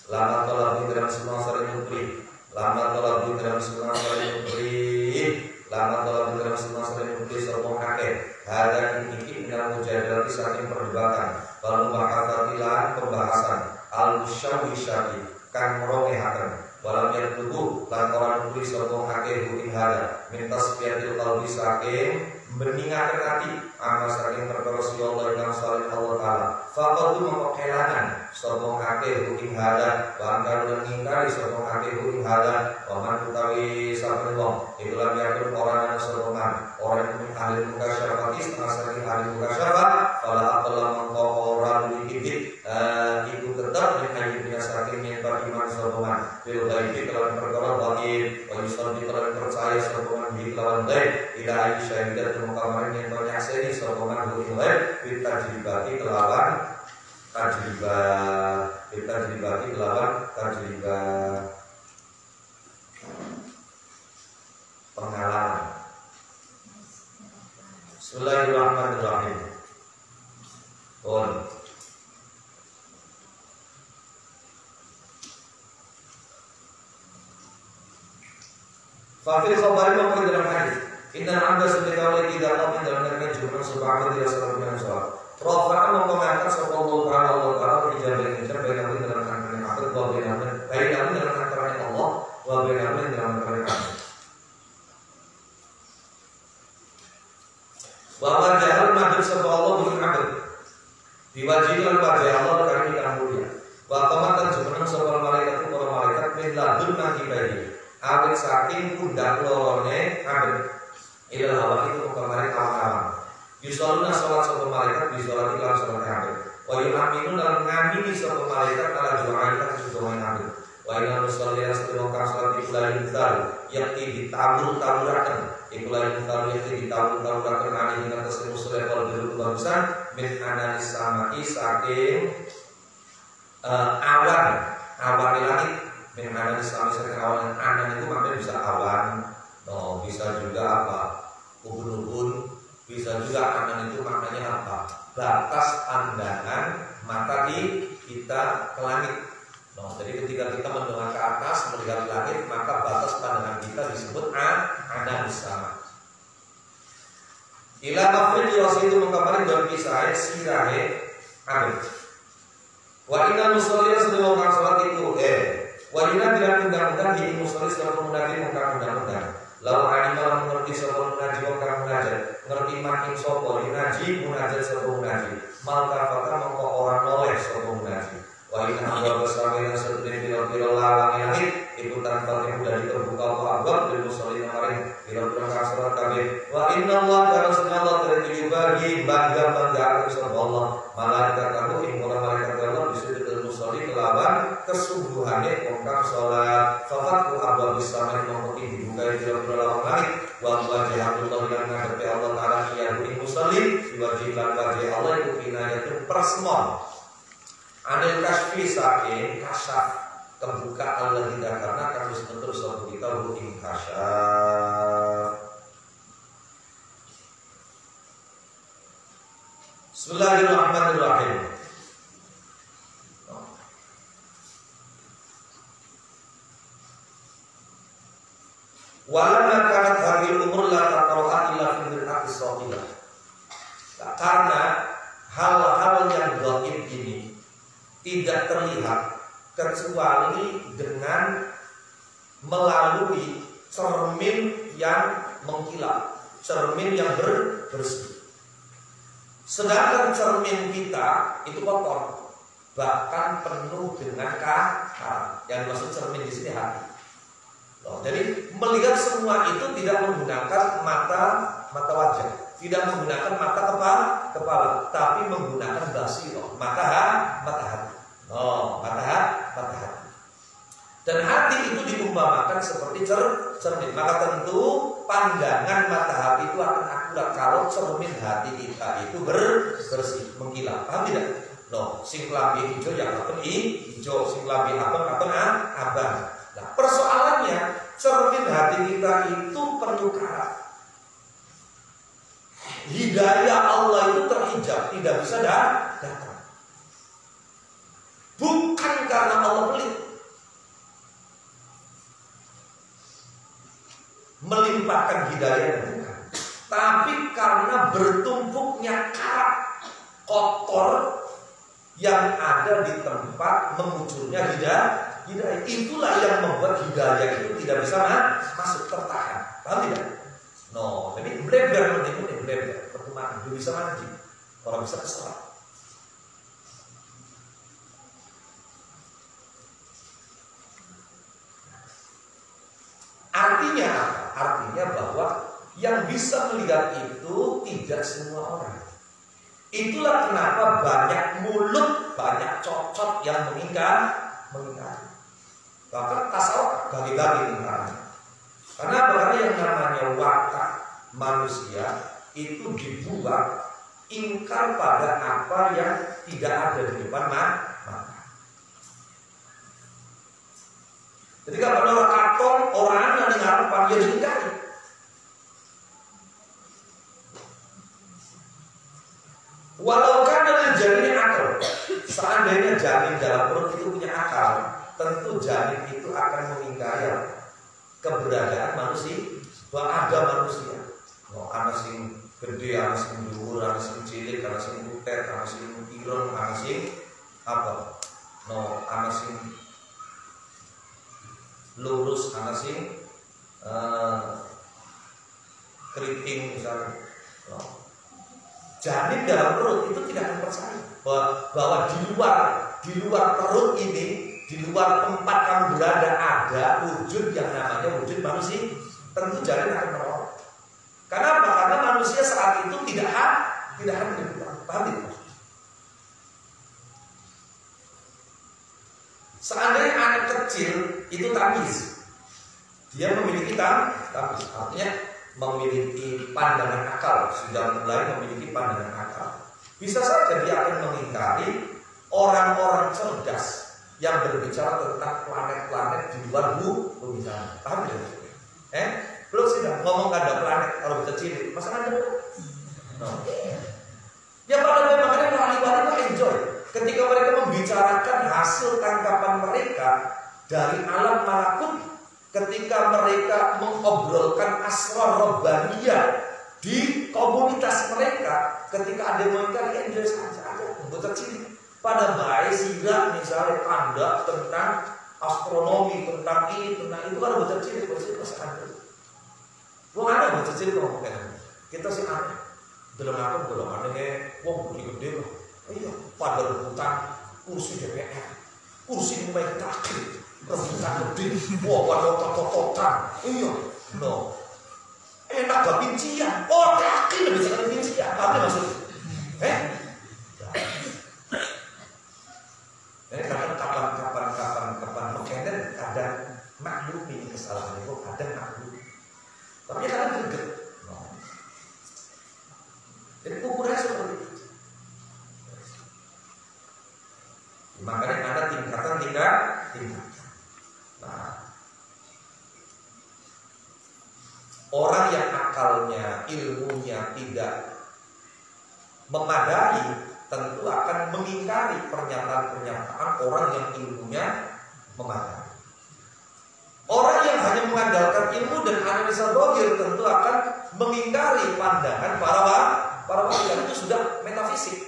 Lama tolak dalam semua sering mukri, lama tolak dalam semua sering mukri, lama tolak dalam semua sering mukri serta kakek. Ada kiki dalam mujadalah saking perdebatan, lalu bahasa pembahasan al-syawishati kan merongehaken walam yang tubuh lantaran tulis sopong hake bukin hada mintas piatil kalbi saking beningakan hati ama saking perkara Allah yang saling Allah ta'ala fakadu mengkelangan sopong hake bukin hada bahkan mengingkari sopong hake bukin hada waman utawi saben wong itulah biarpun orang yang sopongan orang yang ahli muka syafati setengah saking ahli muka syafat pada apalah mengkau orang dikibit ibu tetap dengan punya saking yang iman sopongan bil baik kelawan perkara baik wa yusalli kelawan percaya sopongan bi kelawan baik ila ayi syahidat kemarin yang menyakseni sopongan bu baik bil tajribati kelawan tajribah pengalaman. Bismillahirrahmanirrahim. Fafil khabari maka dalam hadis inna anda sebagai oleh tidak tahu dalam negeri jumlah subhanahu wa ta'ala Rafa'a mengatakan sallallahu alaihi wa sallam hijab yang hijab bainahu dalam antara akhir wa bainahu dalam antara Allah wa bainahu dalam antara kami. Wa wajhal madhab sallallahu alaihi wa sallam diwajibkan wajah Allah kami yang mulia. Wa qamatan jumlah sallallahu alaihi wa sallam malaikat min ladun nahibahi awet saking pundak lorone abet ilal hawa itu kemarin kawan-kawan yusoluna sholat sopa malaikat bisolati dalam sholat abet wa yu'aminu dalam ngamini sopa malaikat ala ju'aikat sesuai abet wa inna nusolina setemokang sholat ikulai mutal yakti ditabur-taburakan ikulai mutal yakti ditabur-taburakan ani dengan tersebut selevel dulu barusan min analis samai saking awan langit min analis samai saking awan anan itu maknanya bisa awan bisa juga apa ubun-ubun bisa juga anan itu maknanya apa batas pandangan mata kita ke langit. Jadi ketika kita mendengar ke atas melihat langit maka batas pandangan kita disebut anan sama. Ila mafrid itu mengkabarin dalam kisah sirahe amin. Wa inna musallina sedang orang salat itu wa inna bila undang-undang di musalli setelah mengenai undang-undang. Lalu animal mengerti sopo munaji wong munajat ngerti makin sopo munaji munajat sopo munaji maka mengko ora noleh sopo munaji wa inna Allah bersama yang sedene biro-biro lawang langit itu tanpa mudah terbuka abwab bil musallin kemarin biro-biro kasaran kabeh wa inna Allah kana sunallah terjadi bagi bangga kepada Allah malaikat kamu ing malaikat Allah disebut musallin kelawan kesubuhane wong kang salat faqatu abwab bisama mengko dibuka biro-biro lawang langit wa wajhatullah yang ngadepi Allah taala ya ing musallin diwajibkan wajah Allah itu kinayatun prasmon anil kasfi saking kasyaf terbuka Allah tidak karena kasus terus kita buking kasyaf. Bismillahirrahmanirrahim. Walamma kanat hadhil umur la taqra'at illa fil aqsaqiyah. Karena hal-hal yang gaib ini tidak terlihat kecuali dengan melalui cermin yang mengkilap, cermin yang bersih. Sedangkan cermin kita itu kotor, bahkan penuh dengan keharapan. Yang dimaksud cermin di sini hati. Jadi melihat semua itu tidak menggunakan mata wajah, tidak menggunakan mata kepala, tapi menggunakan basirah, mata hati. Mata hati. Dan hati itu diumpamakan seperti cermin. Maka tentu pandangan mata hati itu akan akurat kalau cermin hati kita itu bersih, mengkilat. Paham tidak? Sing lambi hijau yang apa hijau, sing lambi abang abang. Nah, persoalannya cermin hati kita itu perlu karat. Hidayah Allah itu terhijab, tidak bisa datang. Bukan karena Allah pelit, melimpahkan hidayah, bukan, tapi karena bertumpuknya karat kotor yang ada di tempat mengucurnya hidayah. Itulah yang membuat hidayah itu tidak bisa masuk, tertahan. Paham tidak? Jadi bleber mending bleber pertemuan itu bisa mandi, orang bisa keserap. Artinya apa? Artinya bahwa yang bisa melihat itu tidak semua orang. Itulah kenapa banyak mulut, banyak cocok yang mengingkari. Bahkan tasawuf bagi-bagi ingkarannya. Karena yang namanya watak manusia itu dibuat ingkar pada apa yang tidak ada di depan mata. Jadi kalau orang katon, orang yang harapan dia diingkari. Walau kan ada janin akal, seandainya janin dalam perut itu punya akal, tentu janin itu akan mengingkari keberadaan manusia, bahwa ada manusia. Anak sing gede, anak sing dhuwur, anak sing cilik, anak sing butet, anak sing ireng, anak sing apa? Anak sing lurus, anak sing keriting misalnya. Janin dalam perut itu tidak akan percaya bahwa di luar perut ini, di luar tempat kamu berada ada wujud yang namanya wujud manusia. Tentu janin akan menolak. Kenapa? Karena manusia saat itu tidak hadir. Paham tidak? Seandainya anak kecil itu tamis, dia memiliki tamis, artinya memiliki pandangan akal, sudah mulai memiliki pandangan akal. Bisa saja dia akan mengingkari orang-orang cerdas yang berbicara tentang planet-planet di luar bumi. Paham tidak? Belum sudah ngomong ada planet kalau bisa cilik, masa ada? Ya pada makanya wali-wali enjoy ketika mereka membicarakan hasil tangkapan mereka dari alam malakut. Ketika mereka mengobrolkan asrar robbaniyah di komunitas mereka, ketika ada yang mengingkari, enjoy saja, ada anggota cilik. Pada baik sehingga misalnya Anda tentang astronomi, tentang ini, tentang itu, kan anggota cilik masih ada. Wah ada anggota cilik ngomong kayak kita sih aneh, dalam apa belum aneh, wah gede lah. Iya, pada rebutan kursi DPR, kursi mulai terakhir. Rebutan gede, waduh kotak-kotak, iya, enak gak pincian, yakin lebih sekali pincian, apa maksudnya? Kapan mungkin kadang maklumi kesalahan itu, kadang maklumi, tapi kadang greget. Jadi ukurannya seperti itu. Makanya ada tingkatan. Nah, orang yang akalnya, ilmunya tidak memadai tentu akan mengingkari pernyataan-pernyataan orang yang ilmunya memadai. Orang yang hanya mengandalkan ilmu dan analisa logis tentu akan mengingkari pandangan para wali yang itu sudah metafisik.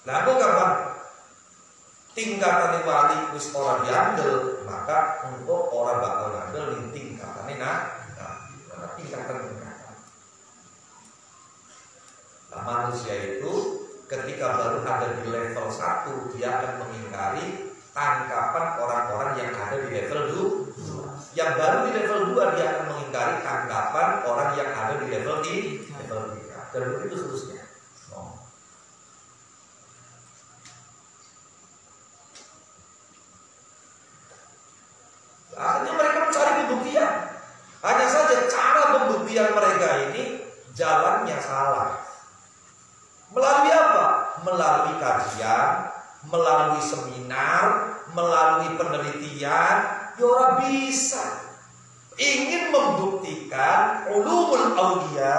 Nah, kapan tingkatan wali wis ora diandel, maka untuk orang bakal ngandel ning tingkatane karena tingkatan. Manusia itu ketika baru ada di level 1, dia akan mengingkari tangkapan orang-orang yang ada di level 2. Yang baru di level 2 dia akan mengingkari tangkapan orang yang ada di level 3. Dan begitu seterusnya. Akhirnya mereka mencari pembuktian. Hanya saja cara pembuktian mereka ini jalannya salah. Melalui apa? Melalui kajian, melalui seminar, melalui penelitian. Ya orang bisa. Ingin membuktikan ulumul auliya,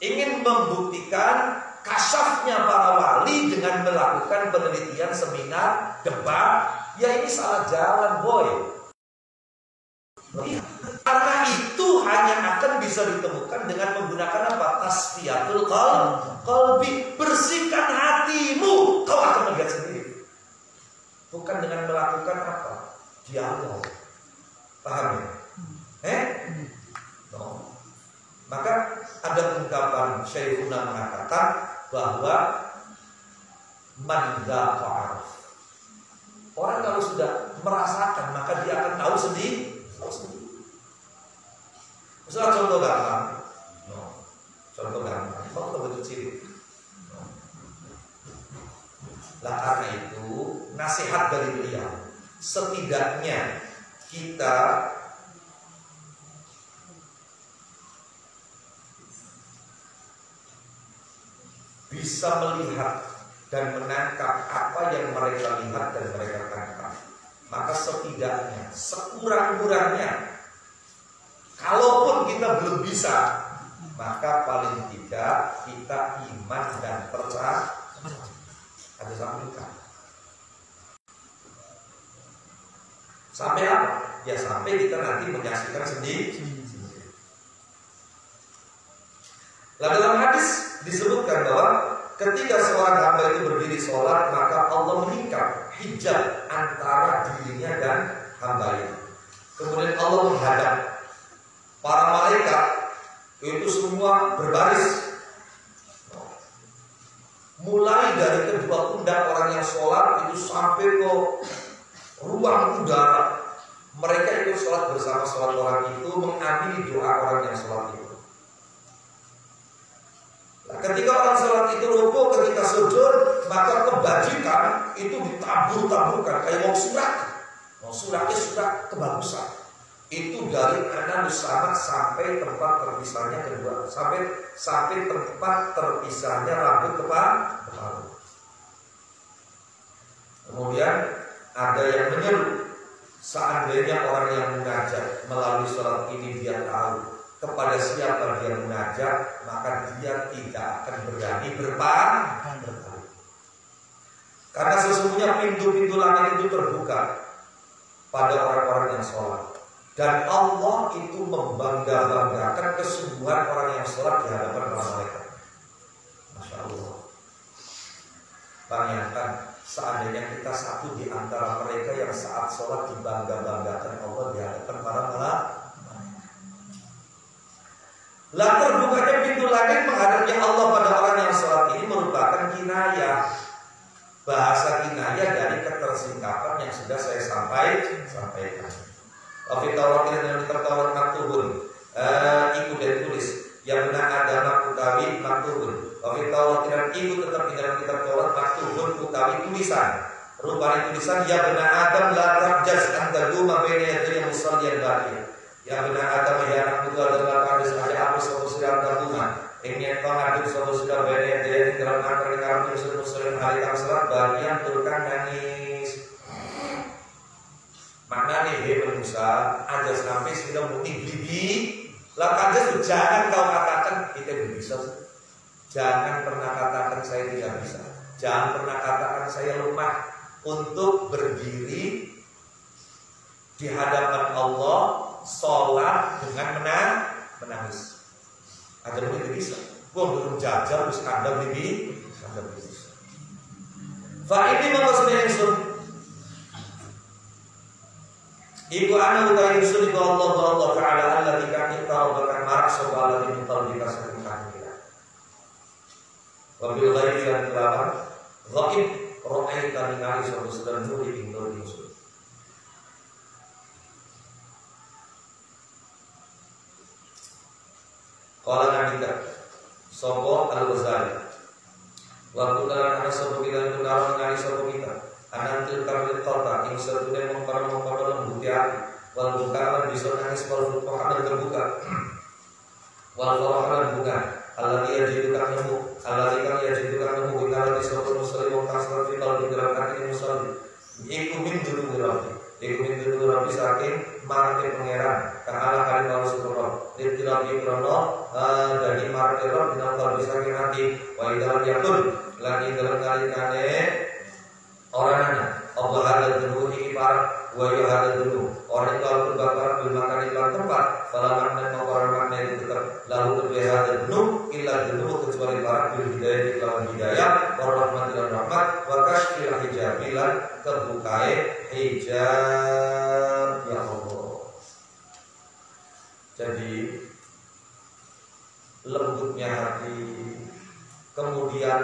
ingin membuktikan kasyafnya para wali dengan melakukan penelitian, seminar, debat. Ya ini salah jalan, boy. Karena itu hanya akan bisa ditemukan dengan menggunakan apa? Tasfiyatul qalbi. Bersihkan hatimu, kau akan melihat sendiri. Bukan dengan melakukan apa? Dialog. Paham ya? No. Maka ada ungkapan Syekhuna mengatakan bahwa man dzaqa'araf. Orang kalau sudah merasakan maka dia akan tahu sendiri. Misalnya contoh gampang, mau betul ciri. Lah karena itu nasihat dari beliau, setidaknya kita bisa melihat dan menangkap apa yang mereka lihat dan mereka tangkap. Maka setidaknya, sekurang-kurangnya, kalaupun kita belum bisa, maka paling tidak kita iman dan percaya. Ada sampaikan. Sampai apa? Ya sampai kita nanti menyaksikan sendiri. Lalu dalam hadis disebutkan bahwa ketika seorang hamba itu berdiri sholat, maka Allah meningkap hijab antara dirinya dan hamba itu. Kemudian Allah menghadap para malaikat itu semua berbaris, mulai dari kedua pundak orang yang sholat itu sampai ke ruang udara. Mereka itu sholat bersama sholat orang itu, mengamini doa orang yang sholat itu. Ketika orang sholat itu rukuk, ketika sujud, maka kebajikan itu ditabur-taburkan kayak wong surat. Suratnya surat kebagusan. Itu dari analis samat sampai tempat terpisahnya kedua, sampai tempat terpisahnya rambut kepala. Kemudian ada yang menyeru, seandainya orang yang munajat melalui sholat ini dia tahu kepada siapa dia munajat, maka dia tidak akan berani berpaling. Karena sesungguhnya pintu-pintu langit itu terbuka pada orang-orang yang sholat. Dan Allah itu membangga-banggakan kesungguhan orang yang sholat di hadapan para malaikat. Masya Allah. Bayangkan seandainya kita satu di antara mereka yang saat sholat dibangga-banggakan Allah di hadapan para malaikat. Lah terbukanya pintu langit menghadapnya Allah pada orang yang sholat ini merupakan kinayah, bahasa kinayah dari ketersingkapan yang sudah saya sampaikan. Fi Taurat dan Taurat maktubun, ikut dan tulis yang benar ada utawi maktubun. Fi Taurat dan ikut tetap di dalam kitab Taurat maktubun utawi tulisan. Rupanya tulisan ya benar Adam la tarjas antadu mabene yadri musallian baqi. Ya benar Adam ya anak muda adalah kadis ada apa solusiran tabungan. Ingin pengaduk solusiran bene yadri dalam antara kami solusiran hari salat bagian turkan nangis. Maknanya Musa aja sampai sudah muni bibi. Lah kaja jangan kau katakan kita bisa. Jangan pernah katakan saya tidak bisa. Jangan pernah katakan saya lemah untuk berdiri di hadapan Allah, sholat dengan menangis. Ada mungkin bisa. Gua belum jajal, bisa anda bibi, anda bisa. Fa ini maksudnya yang Ibu anak utai usul Allah Taala Allah dikati kau bahkan marah soal ini kalau dikasih kita. Wabil ghaibi lan kelawan ghaib ra'aita ningali sapa sedang nuri ing nur ingsun. Qala nabika sapa Al-Ghazali wa kudaran ana sapa kita kudaran ningali sapa kita anantil kamil qata ing satune mengkono lembuti ati wal bukaran bisa nangis wal fuqahan terbuka wal farahan bunga alladhi yajidukan nemu alladhi kan yajidukan nemu bila di sapa muslim wong kasar fi qalbi gerakan muslim iku min dulu rabbi saking marke pangeran kana kali kalau sutro ditirabi krono dari marke roh dina qalbi saking hati wa idalan yakun lagi dalam kali kane orangnya Allah ada dulu iki par wa ya ada dulu orang kalau berbakar bil makan di tempat falaman dan orang makna itu tetap lalu terbiasa dulu illa dulu kecuali para bil hidayah di lawan hidayah rahmat dan rahmat wa kashfil hijabilan kebukae hijab ya Allah. Jadi lembutnya hati, kemudian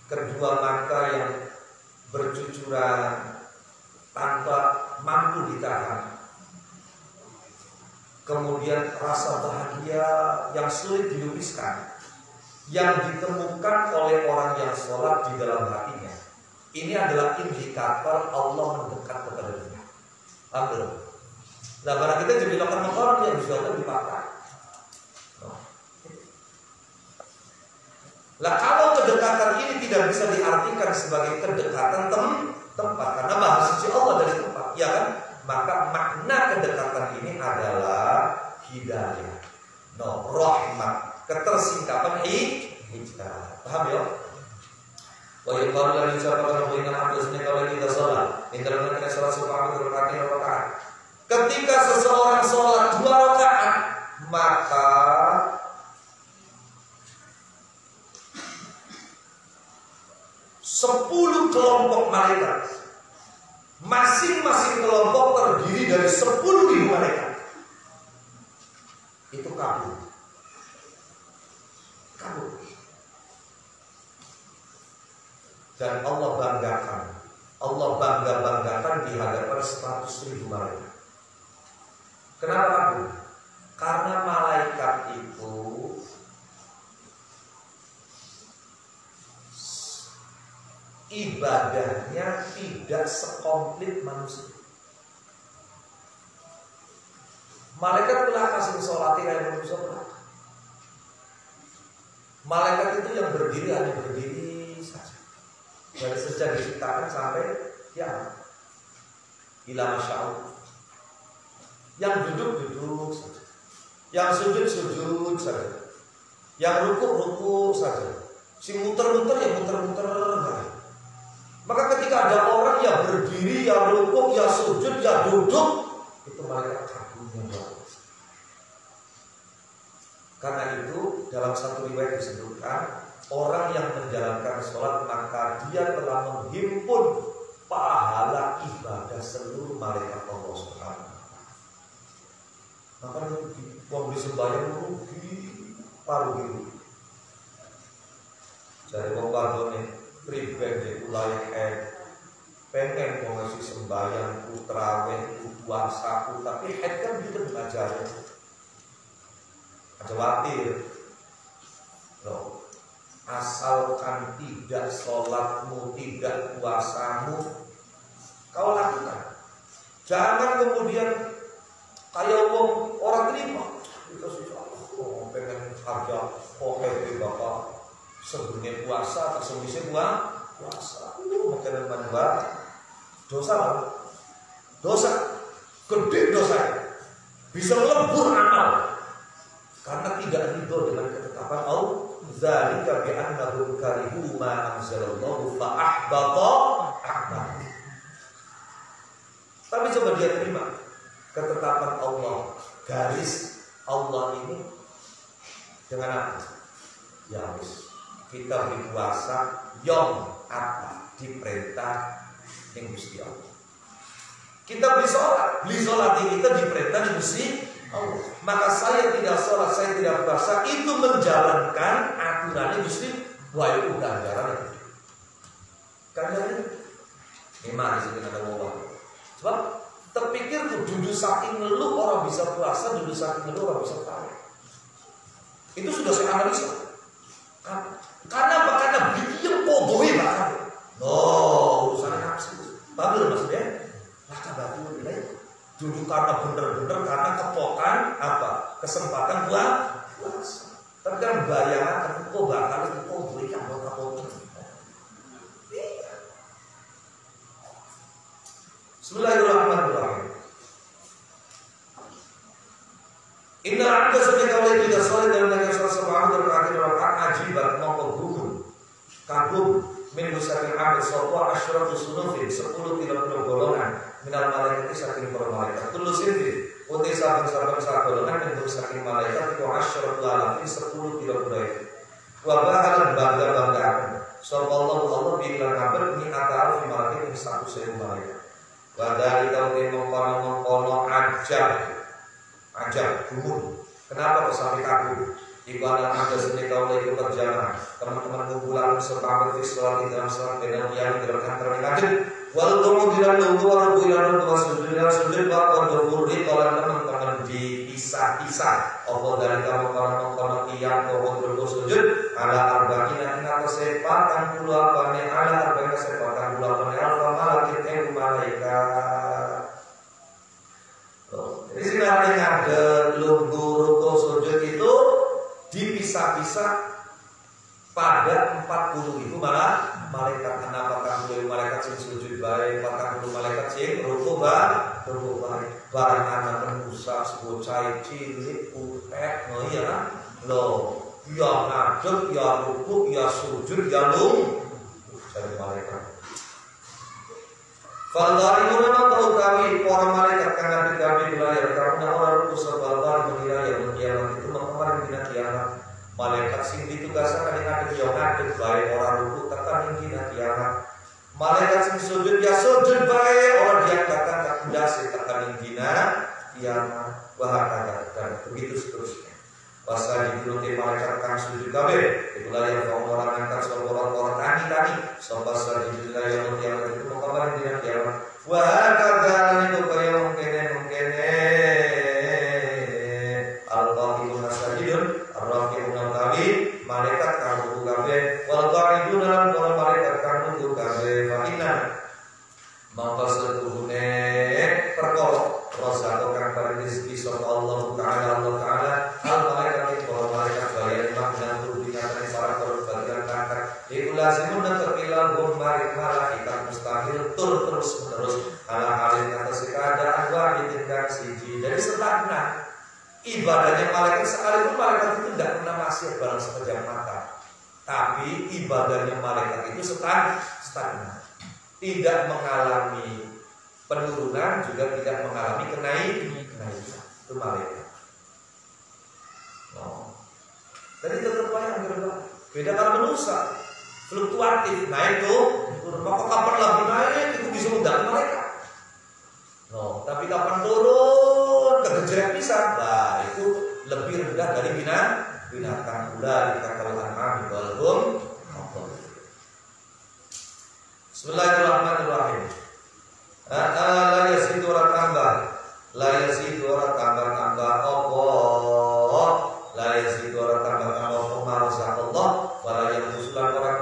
kedua mata yang bercucuran tanpa mampu ditahan, kemudian rasa bahagia yang sulit dilukiskan yang ditemukan oleh orang yang sholat di dalam hatinya. Ini adalah indikator Allah mendekat kepada dia. Betul. Nah, barang kita jadi lakukan orang yang bisa dipakai. Nah, kalau kedekatan ini tidak bisa diartikan sebagai kedekatan tempat, karena maha suci Allah dari tempat, ya kan? Maka makna kedekatan ini adalah hidayah, rahmat, ketersingkapan hijrah. Paham ya? Wa yuqalu lan yusabbatu baina hadisnya kalau kita salat, indra kita salat supaya rakaat. Ketika seseorang salat 2 rakaat, maka sepuluh kelompok malaikat, masing-masing kelompok terdiri dari 10.000 malaikat. Itu kabur. Dan Allah banggakan di hadapan 100.000 malaikat. Kenapa kabur? Karena malaikat itu ibadahnya tidak sekomplit manusia. Malaikat belaka sing sholati kayak manusia belaka. Malaikat itu yang berdiri hanya berdiri saja. Dari sejak diciptakan sampai kiamat. Ila masyaallah. Yang duduk saja. Yang sujud saja. Yang rukuk saja. Si muter-muter ya muter-muter saja. Maka ketika ada orang yang berdiri, yang rukuk, yang sujud, yang duduk, itu malaikat kagumnya bagus. Karena itu dalam satu riwayat disebutkan orang yang menjalankan sholat maka dia telah menghimpun pahala ibadah seluruh malaikat Allah Subhanahu. Maka uang disembahyang rugi paruh biru. Dari wong wadone pribadi ulai pengen mau ngasih sembahyang utraweh puasa tapi head kan gitu belajar khawatir loh, asalkan tidak sholatmu tidak puasamu kau lakukan, jangan kemudian kayak orang terima itu sih pengen harga happy bapak sebelumnya puasa atau sebelumnya puasa makanan manfaat dosa gede dosa bisa melebur amal karena tidak ridho dengan ketetapan Allah. Zalika bi annahum karihu ma anzalallahu fa ahbata a'malahum. Tapi coba dia terima ketetapan Allah, garis Allah ini dengan apa? Ya wis kita berpuasa yom apa diperintah yang Gusti Allah. Kita beli sholat kita diperintah yang Gusti Allah. Maka saya tidak sholat, saya tidak puasa, itu menjalankan aturan Gusti Wah itu ganjaran. Ganjaran. Memang di sini ada wabah. Sebab terpikir tuh duduk saking ngeluh orang bisa puasa, duduk saking ngeluh orang bisa tahu. Itu sudah saya analisa. Karena apa? Karena beliau kobohi bahkan. No, urusan nafsu. Bagus maksudnya. Maka bagus nilai. Duduk karena bener-bener karena kepokan apa? Kesempatan buat puasa. Tapi kan bayangan kok bakal itu kobohi kan bakal kobohi. Bismillahirrahmanirrahim. Inna anda sebagai oleh tidak soleh dan mereka sesuatu terkait orang ajibat maupun gugur kagum minggu saking ambil sopwa asyratu sunufin 10 kilo golongan minal malaikat saking para malaikat tulus ini uti saking golongan minggu saking malaikat itu asyratu alafin 10 kilo wabahalan bangga-banggaan Allah bilang kabar ini atal fi malaikat ini 1.000 malaikat wadari tauti mengkono ajab gumun. Kenapa kok sampai kagum? Ibadah ada seni kau lagi berjamaah. Teman-teman kumpulan serta bervisual di dalam salat dengan yang dilakukan terlihat. Walau tidak nunggu walau tidak nunggu sujud bahkan berfurdi kalau teman-teman dipisah-pisah. Allah dari kamu kalau yang kau bersujud ala arba'in nanti atau sepatan puluh apa nih ala arba'in sepatan puluh apa nih alfa malakin malaikat. Di sini ada lunggu ruko sujud itu dipisah-pisah pada 40.000 malah malaikat. Kenapa 40.000 malaikat sing sujud baik, 40 malaikat sing ruko baik, barang anak rusak sebocah cilik utek, no iya lo, ya ngadep, ya ruko, ya sujud, ya lung, jadi malaikat. Faldari memang tahu kami para malaikat karena kami wilayah karena orang rusak balbar mengira yang kiamat itu kemarin dina kiamat malaikat sing ditugaskan dengan yang ngadep baik orang ruku tekan dina kiamat malaikat sing sujud ya sujud baik orang diangkatkan tak kudasi tekan dina kiamat bahkan dan begitu seterusnya. Pasal di dunia malaikat kang sujud kabeh itulah yang orang angkat orang tani pasal di dunia yang itu mengkabarin dia kiamat wah kagak itu kayak mungkin al-qa'idun as-sajidun ar-raqibun tabi malaikat kang sujud kabeh wal qa'idun lan para malaikat kang sujud kabeh fa inna mangka setuhune perkara rasa kang paring rezeki sapa Allah Ta'ala Lazim dan terbilang marik malaikat mustahil terus ala halin atas keadaan wahid dan siji. Jadi stagnan ibadahnya malaikat sekalipun malaikat itu tidak pernah maksiat barang sekejap mata. Tapi ibadahnya malaikat itu stagnan, tidak mengalami penurunan juga tidak mengalami kenaikan. Itu malaikat. Jadi tetap yang berbeda. Beda kalau manusia. Fluktuatif, naik tuh, maka kapan lagi naik itu bisa undang mereka. No, tapi kapan turun kegejrek bisa, nah itu lebih rendah dari binatang ular di kakalan kami balhum. Bismillahirrahmanirrahim. La yasidu ora tambah, la yasidu ora tambah Allah, la yasidu ora tambah Allah, wala yang usulan orang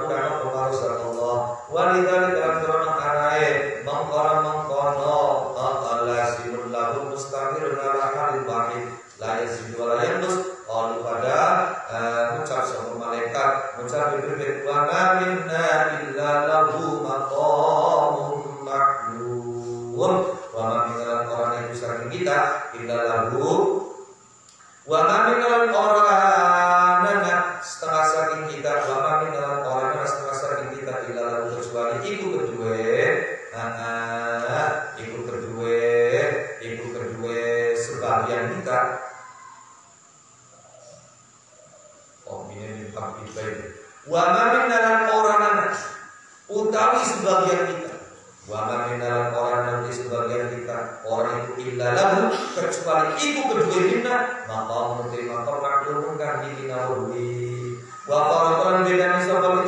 walidari dalam corona arae mengkono alasimul lahu mustaqirun ala halil wahid la yazid wala yanqus qalu pada ucap sama malaikat ucap berbeda wa ma minna illa lahu maqamun ma'lum wa ma minna orang yang besar kita illa lahu wa ma minna orang setengah saking kita wa ma minna orang setengah saking kita illa lahu kecuali iku kedua sebagian kita ini wa ma minna orang utawi sebagian kita wa ma minna orang nanti sebagian kita orang itu illa lahu kecuali iku kedua minna maka menerima maklum kan dina wa qala beda nisabal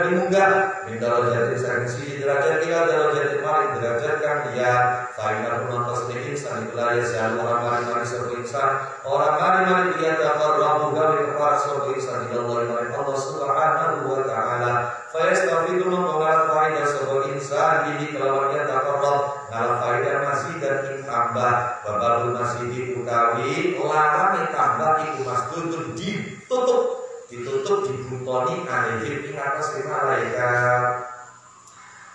dimunggah min darajatin saking siji derajat ila darajatin maring derajat kang dia faina mangkos ning insan iku la yasalu orang mari sapa insan orang mari dia taqarrabu gawe kepada sapa insan ila Allah subhanahu wa ta'ala fa yastafidu mengkolar faida sapa insan bihi kelawan dia taqarrab ngal faida masih dan ing tambah babul masih utawi larane tambah iku masdudun ditutup dibutoni alaihi ing atas malaikat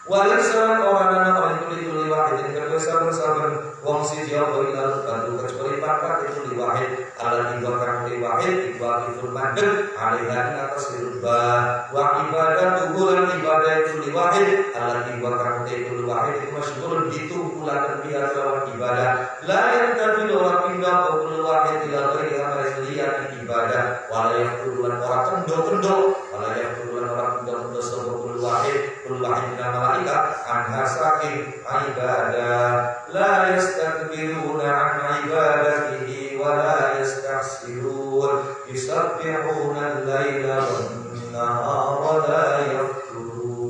walisan orang itu liwahid kedua saben wong siji apa ilalu bantu kecuali papat itu liwahid ala dibakar liwahid ibadul madad alaihi atas dirubah wa ibadah tubuhan ibadah itu liwahid ala dibakar itu liwahid itu masyhur ditungkulakan biar lawan ibadah la yantafi orang pindah ke liwahid ila ghairi amal ibadah wala yaqulun orang kendo wala yaqulun orang kendo sebab liwahid min malaika anha saking ibadah la yastakbiruna an ibadatihi wa la yastaghfirun yusabbihuna al-laila wan-nahara wa la yafturun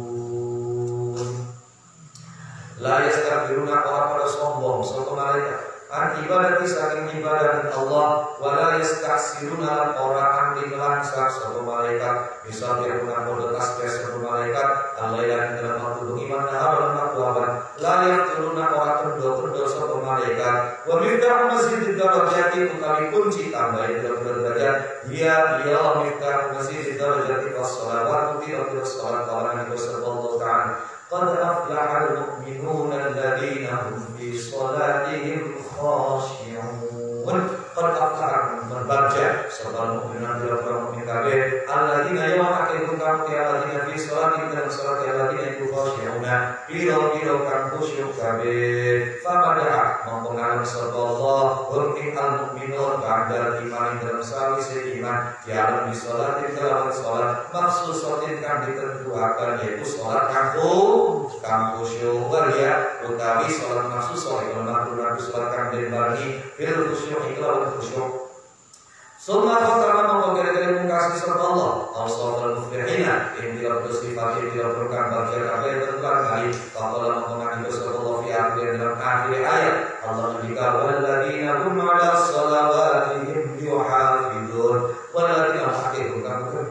la yastakbiruna orang pada sombong sapa malaikat an ibadati saking ibadah Allah wala yastaghfiruna orang andi melangsak sapa malaikat bisa diruna bodo tasbih sapa malaikat Allah yang dalam waktu iman nahar lan makwaban la yaquluna orang kendo sapa malaikat wa miftah masjid darajati utawi kunci tambah derajat dia miftah masjid darajati was-shalawat fi as-salat qalan sallallahu ta'ala qad aflaha al-mu'minuna alladhina hum fi salatihim khashi'un qad aflaha berbahagia sebab mukminan adalah mukmin kabeh alladzina yawaqatu kang alladzina fi salatihim dalam salat alladzina khashi'una piro kang khusyuk kabeh famadaha mongkon sallallahu hum al-mu'minun ba'da iman dalam sawise iman ya di salatin dalam salat maksusatin kang ditentuakan yaitu salat kang khusyuk ya utawi salat maksus ing makruh salat kang dibani fil khusyuk iklan khusyuk summa qatama mengkira-kira mengkasih sapa Allah awsafal muflihina ing dilap sifat ing dilap kang bagian kabeh tentuan kali qala mengkona sapa Allah fi dalam akhir ayat Allah ngendika walladzina hum 'ala shalawatihim yuhafizun walladzina haqqun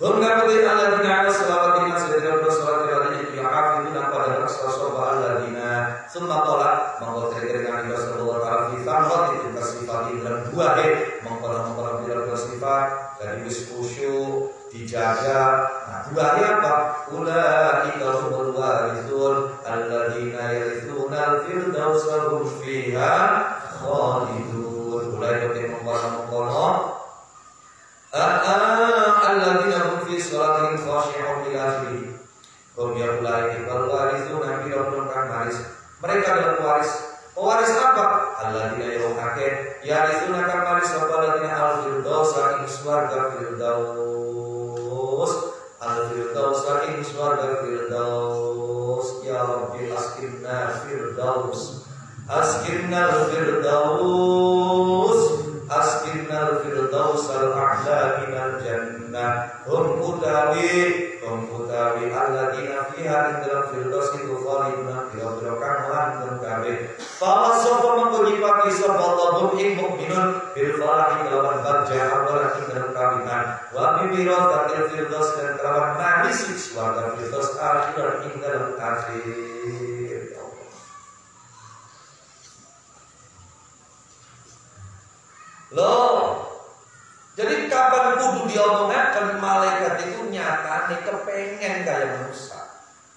Hum-gamati alladzina 'ala salawatihim sedaya salat alladzina yuhafizuna pada sapa alladzina summa qala monggo kira-kira ngene sallallahu alaihi wasallam itu sifat dalam dua mengkono bila sifat dari khusyuk dijaga dua apa ulaika humul warithun alladzina yarithuna al-firdaus hum fiha khalidun ulaika mengkono alladzina hum fi salatihim khashi'un ila akhirih hum yaquluna wal warithuna bi rabbihim waris mereka adalah pewaris apa alladzina yuhaqe yarithuna kan waris apa alladzina al-firdaus saking swarga firdaus al-firdaus saking swarga firdaus ya rabbi askinna firdaus Askinal firdaus al-a'la minal jannah hum utawi alladzina fiha dalam firdaus itu khaliduna bila kan langgeng kabeh falasofa mengkujipati sapa Allah ing mukminun bil falahi kelawan barja Allah ing dalam kawinan wa bibiro takil firdaus dan kelawan manis swarga firdaus akhir ing dalam akhir. Loh, jadi kapan kudu diomongkan malaikat itu nyatane kepengen kayak manusia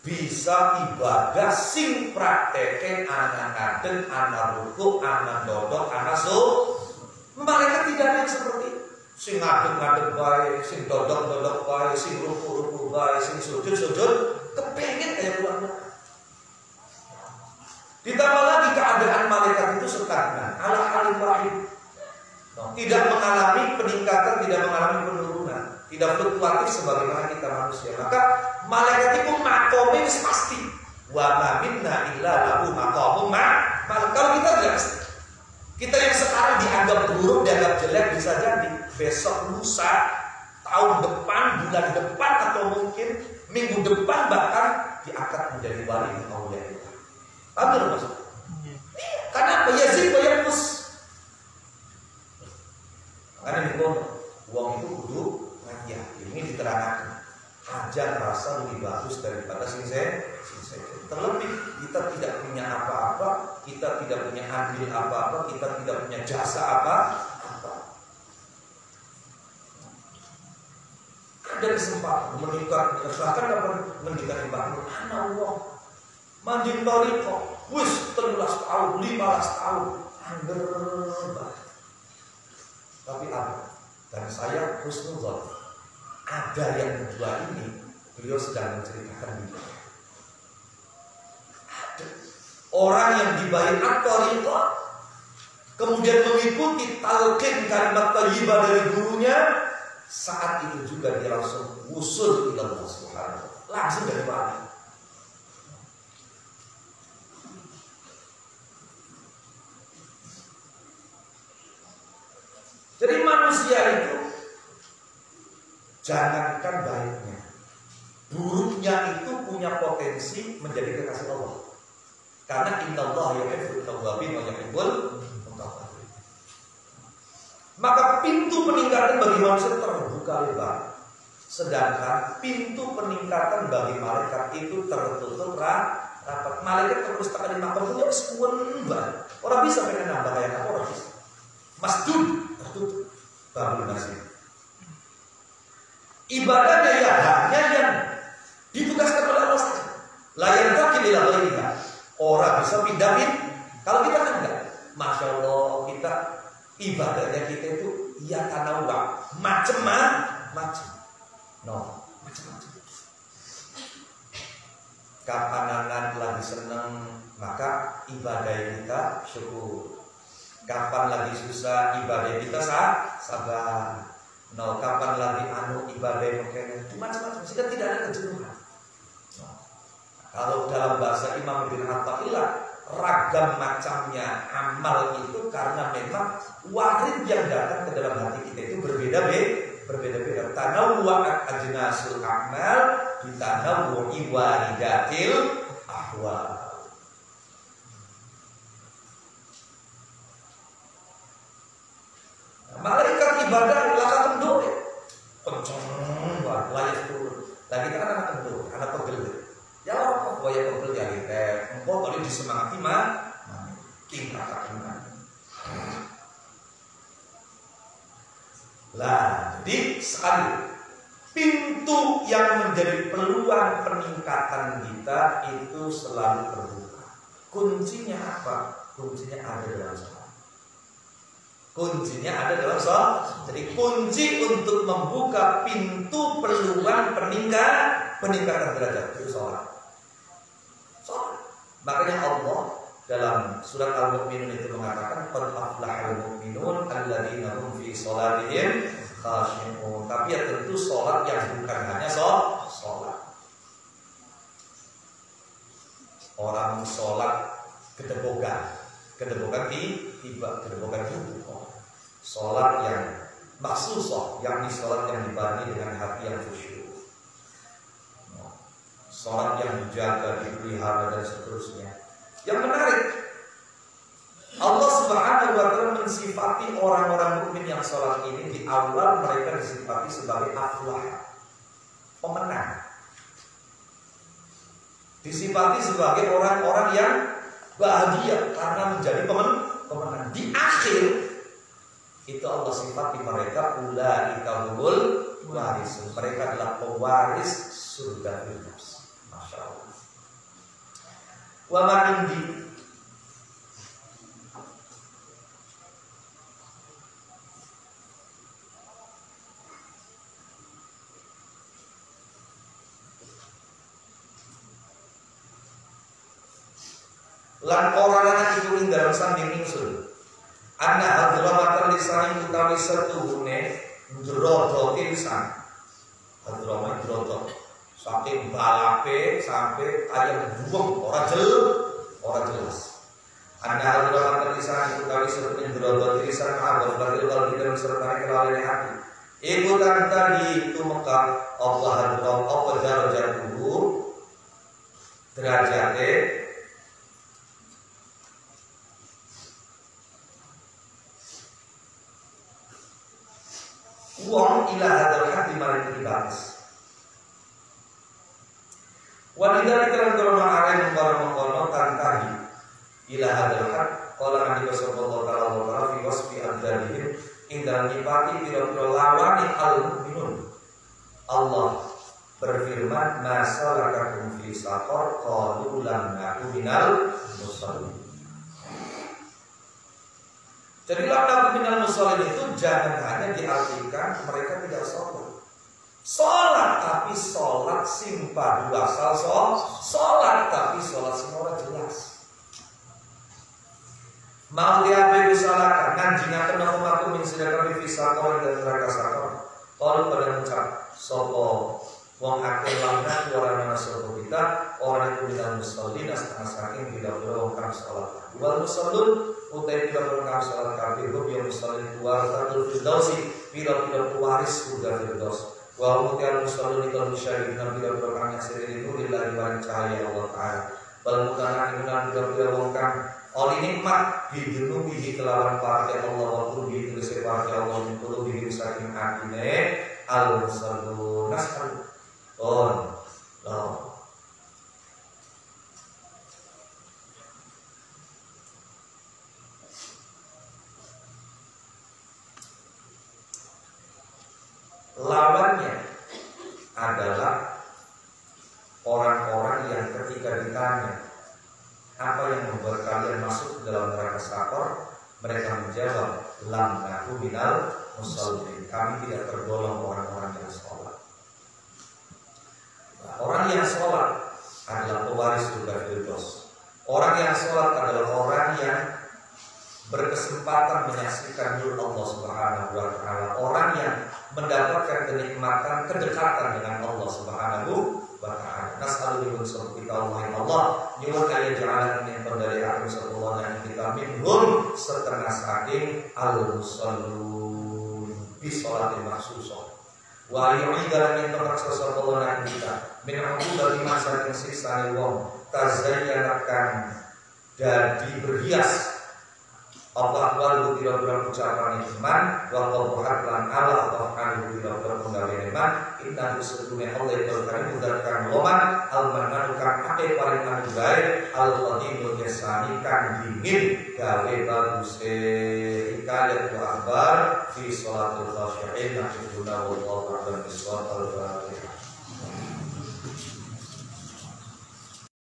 bisa ibadah sing prakteken anak adem, anak rukuk, anak dodok, anak malaikat tidak ada yang seperti itu. Sing ngadeg baik, sing dodok baik, sing rukuk baik, sing sujud kepengen kayak keluarga. Ditambah lagi keadaan malaikat itu stagnan, ala alim rahim. Tidak mengalami peningkatan, tidak mengalami penurunan, tidak fluktuatif sebagaimana kita manusia. Maka malaikat itu makomnya pasti. Wa ma minna illa lahu maqamun kalau kita jelas, kita yang sekarang dianggap buruk, dianggap jelek bisa jadi besok lusa tahun depan, bulan depan, atau mungkin minggu depan bahkan diangkat menjadi wali di aulia kita. Ambil maksud. Karena apa? Yazid bayarus. Karena di uang itu kudu ngaji. Ini diterangkan. Hajar rasa lebih bagus daripada sinsai. Terlebih kita tidak punya apa-apa, kita tidak punya andil apa-apa, kita tidak punya jasa apa-apa. Ada kesempatan meningkat, bahkan dapat mendekati bahkan anak Allah manjing toriko, wis 13 tahun, 15 tahun, angger banget. Tapi apa? Dan saya husnuzon, ada yang kedua ini beliau sedang menceritakan itu. Orang yang dibayar toriko kemudian mengikuti talqin kalimat thayyibah dari gurunya, saat itu juga dia langsung usul ila Allah Subhanahu, langsung dari wali. Jadi manusia itu jangankan baiknya, buruknya itu punya potensi menjadi kekasih Allah. Karena innallaha yuhibbut tawwabin wa yuhibbul mutatahhirin. Maka pintu peningkatan bagi manusia terbuka lebar, sedangkan pintu peningkatan bagi malaikat itu tertutup rapat. Malaikat terus tekan di makam punya sekuan banget. Orang bisa pengen nambah kayak orang bisa. Masjid tertutup, baru nasib. Ibadahnya ya hanya yang ditugaskan oleh Allah saja. Layan kaki ila ghairiha. Orang bisa pindahin. Kalau kita kan enggak. Masya Allah, kita ibadahnya kita itu ya tanawwa, macam-macam. No, macam-macam. Kapan lagi senang, maka ibadah kita syukur. Kapan lagi susah, ibadah kita sabar. No, kapan lagi ibadah mungkin macam-macam. Sehingga tidak ada kejenuhan. No. Kalau dalam bahasa Imam Ibn Athaillah, ragam macamnya amal itu karena memang warid yang datang ke dalam hati kita itu berbeda-beda. Tanawwa'at ajnasul a'mal bitanawwu'i waridatil ahwal. Malaikat ibadah lakukan doa, kenceng banget, layak turun. Lagi kan anak kendor, anak pegel. Ya Allah, kok ya pegel ya kita. Engkau kalau disemangati mah, kita akan. Lah, jadi sekali pintu yang menjadi peluang peningkatan kita itu selalu terbuka. Kuncinya apa? Kuncinya ada dalam sholat. Kuncinya ada dalam sholat. Jadi kunci untuk membuka pintu peluang peningkatan derajat itu sholat. Makanya Allah dalam surat Al-Mu'minun itu mengatakan qad aflahal mu'minun alladzina hum fi sholatihim khashi'un. Tapi ya tentu sholat yang bukan hanya sholat. Orang sholat kedebokan tiba kedebokan tubuh. Sholat yang maksusah, yakni sholat yang dibarengi dengan hati yang khusyuk. Sholat yang dijaga, dipelihara dan seterusnya. Yang menarik, Allah Subhanahu wa Ta'ala mensifati orang-orang mukmin yang sholat ini di awal mereka disifati sebagai aflah, pemenang. Disifati sebagai orang-orang yang bahagia karena menjadi pemenang. Di akhir itu Allah sifati mereka ulaika humul warisun. Mereka adalah pewaris surga firdaus. Masya Allah. Wa ma indi lan orang iku ing dalam sanding ingsun ana hadramatan lisan utawi setuhune ndrodo lisan. Hadramat ndrodo saking balape sampai kayak buang orang jelas. Ana hadramatan lisan utawi setuhune ndrodo lisan abad bakil kalau di dalam serta kelalaian hati Iku kan tadi itu maka Allah apa darajatuhu derajate wong ila hadal hati maring dibahas. Wanita dikira krono areng mengkono tantahi ila hadal hati qala Nabi sallallahu alaihi wasallam fi wasfi adzalihim indal nipati pira-pira lawani al-mu'minun. Allah berfirman masalakakum fi saqar qalu lam naku minal musallin. Jadi lam naku minal musallin itu jangan hanya diartikan mereka tidak sholat tapi sholat simpah dua asal sholat tapi sholat semua jelas. Mau diambil usahakan nanjinya kena umatku min sedekah fi saqar dan neraka saqar. Kalau pada mengucap sopo wong akeh lanang warana sopo kita orang itu minal musallin setengah saking tidak berwong salat. Wal musallun utai tidak berwong salat kafir yang musallin warasatul firdausi tidak waris surga firdaus. Wa mutial musallun ikal musyahidina tidak berwong sirri nurillah wa cahaya Allah taala. Wal mutana imunan tidak berwong oleh nikmat bidunubihi kelawan partai Allah wa turbi tulisnya partai Allah mikulu bihi saking akine al-musallun nas'al on lawannya adalah orang-orang yang ketika ditanya apa yang membuat kalian masuk ke dalam neraka saqar, mereka menjawab lam naku minal musallin, kami tidak tergolong orang-orang yang sholat. Nah, orang yang sholat adalah pewaris surga firdaus. Orang yang sholat adalah orang yang berkesempatan menyaksikan nur Allah Subhanahu wa taala, orang yang mendapatkan kenikmatan kedekatan dengan Allah Subhanahu wa taala. Nas'alullah kita Allah nyuwun kaya jalan yang dari aku sallallahu alaihi kita minhum setengah saking al-musallun bi sholatin maksusah wa yu'idalan yang terpaksa sallallahu alaihi kita min aku dari masa yang siksa wong tazayyanakan jadi berhias Allah walu bila-bila ucapan iman wa qabuhat lan Allah ta'ala bila-bila penggawean iman inna husnul Allah berkarim mudarkan loman al-manan kang ake paling anugerah al-qadimul yasani kang dingin gawe baguse hikayat wa akhbar fi sholatul khashi'in nakiduna wallahu a'lam bishawab al-fatihah.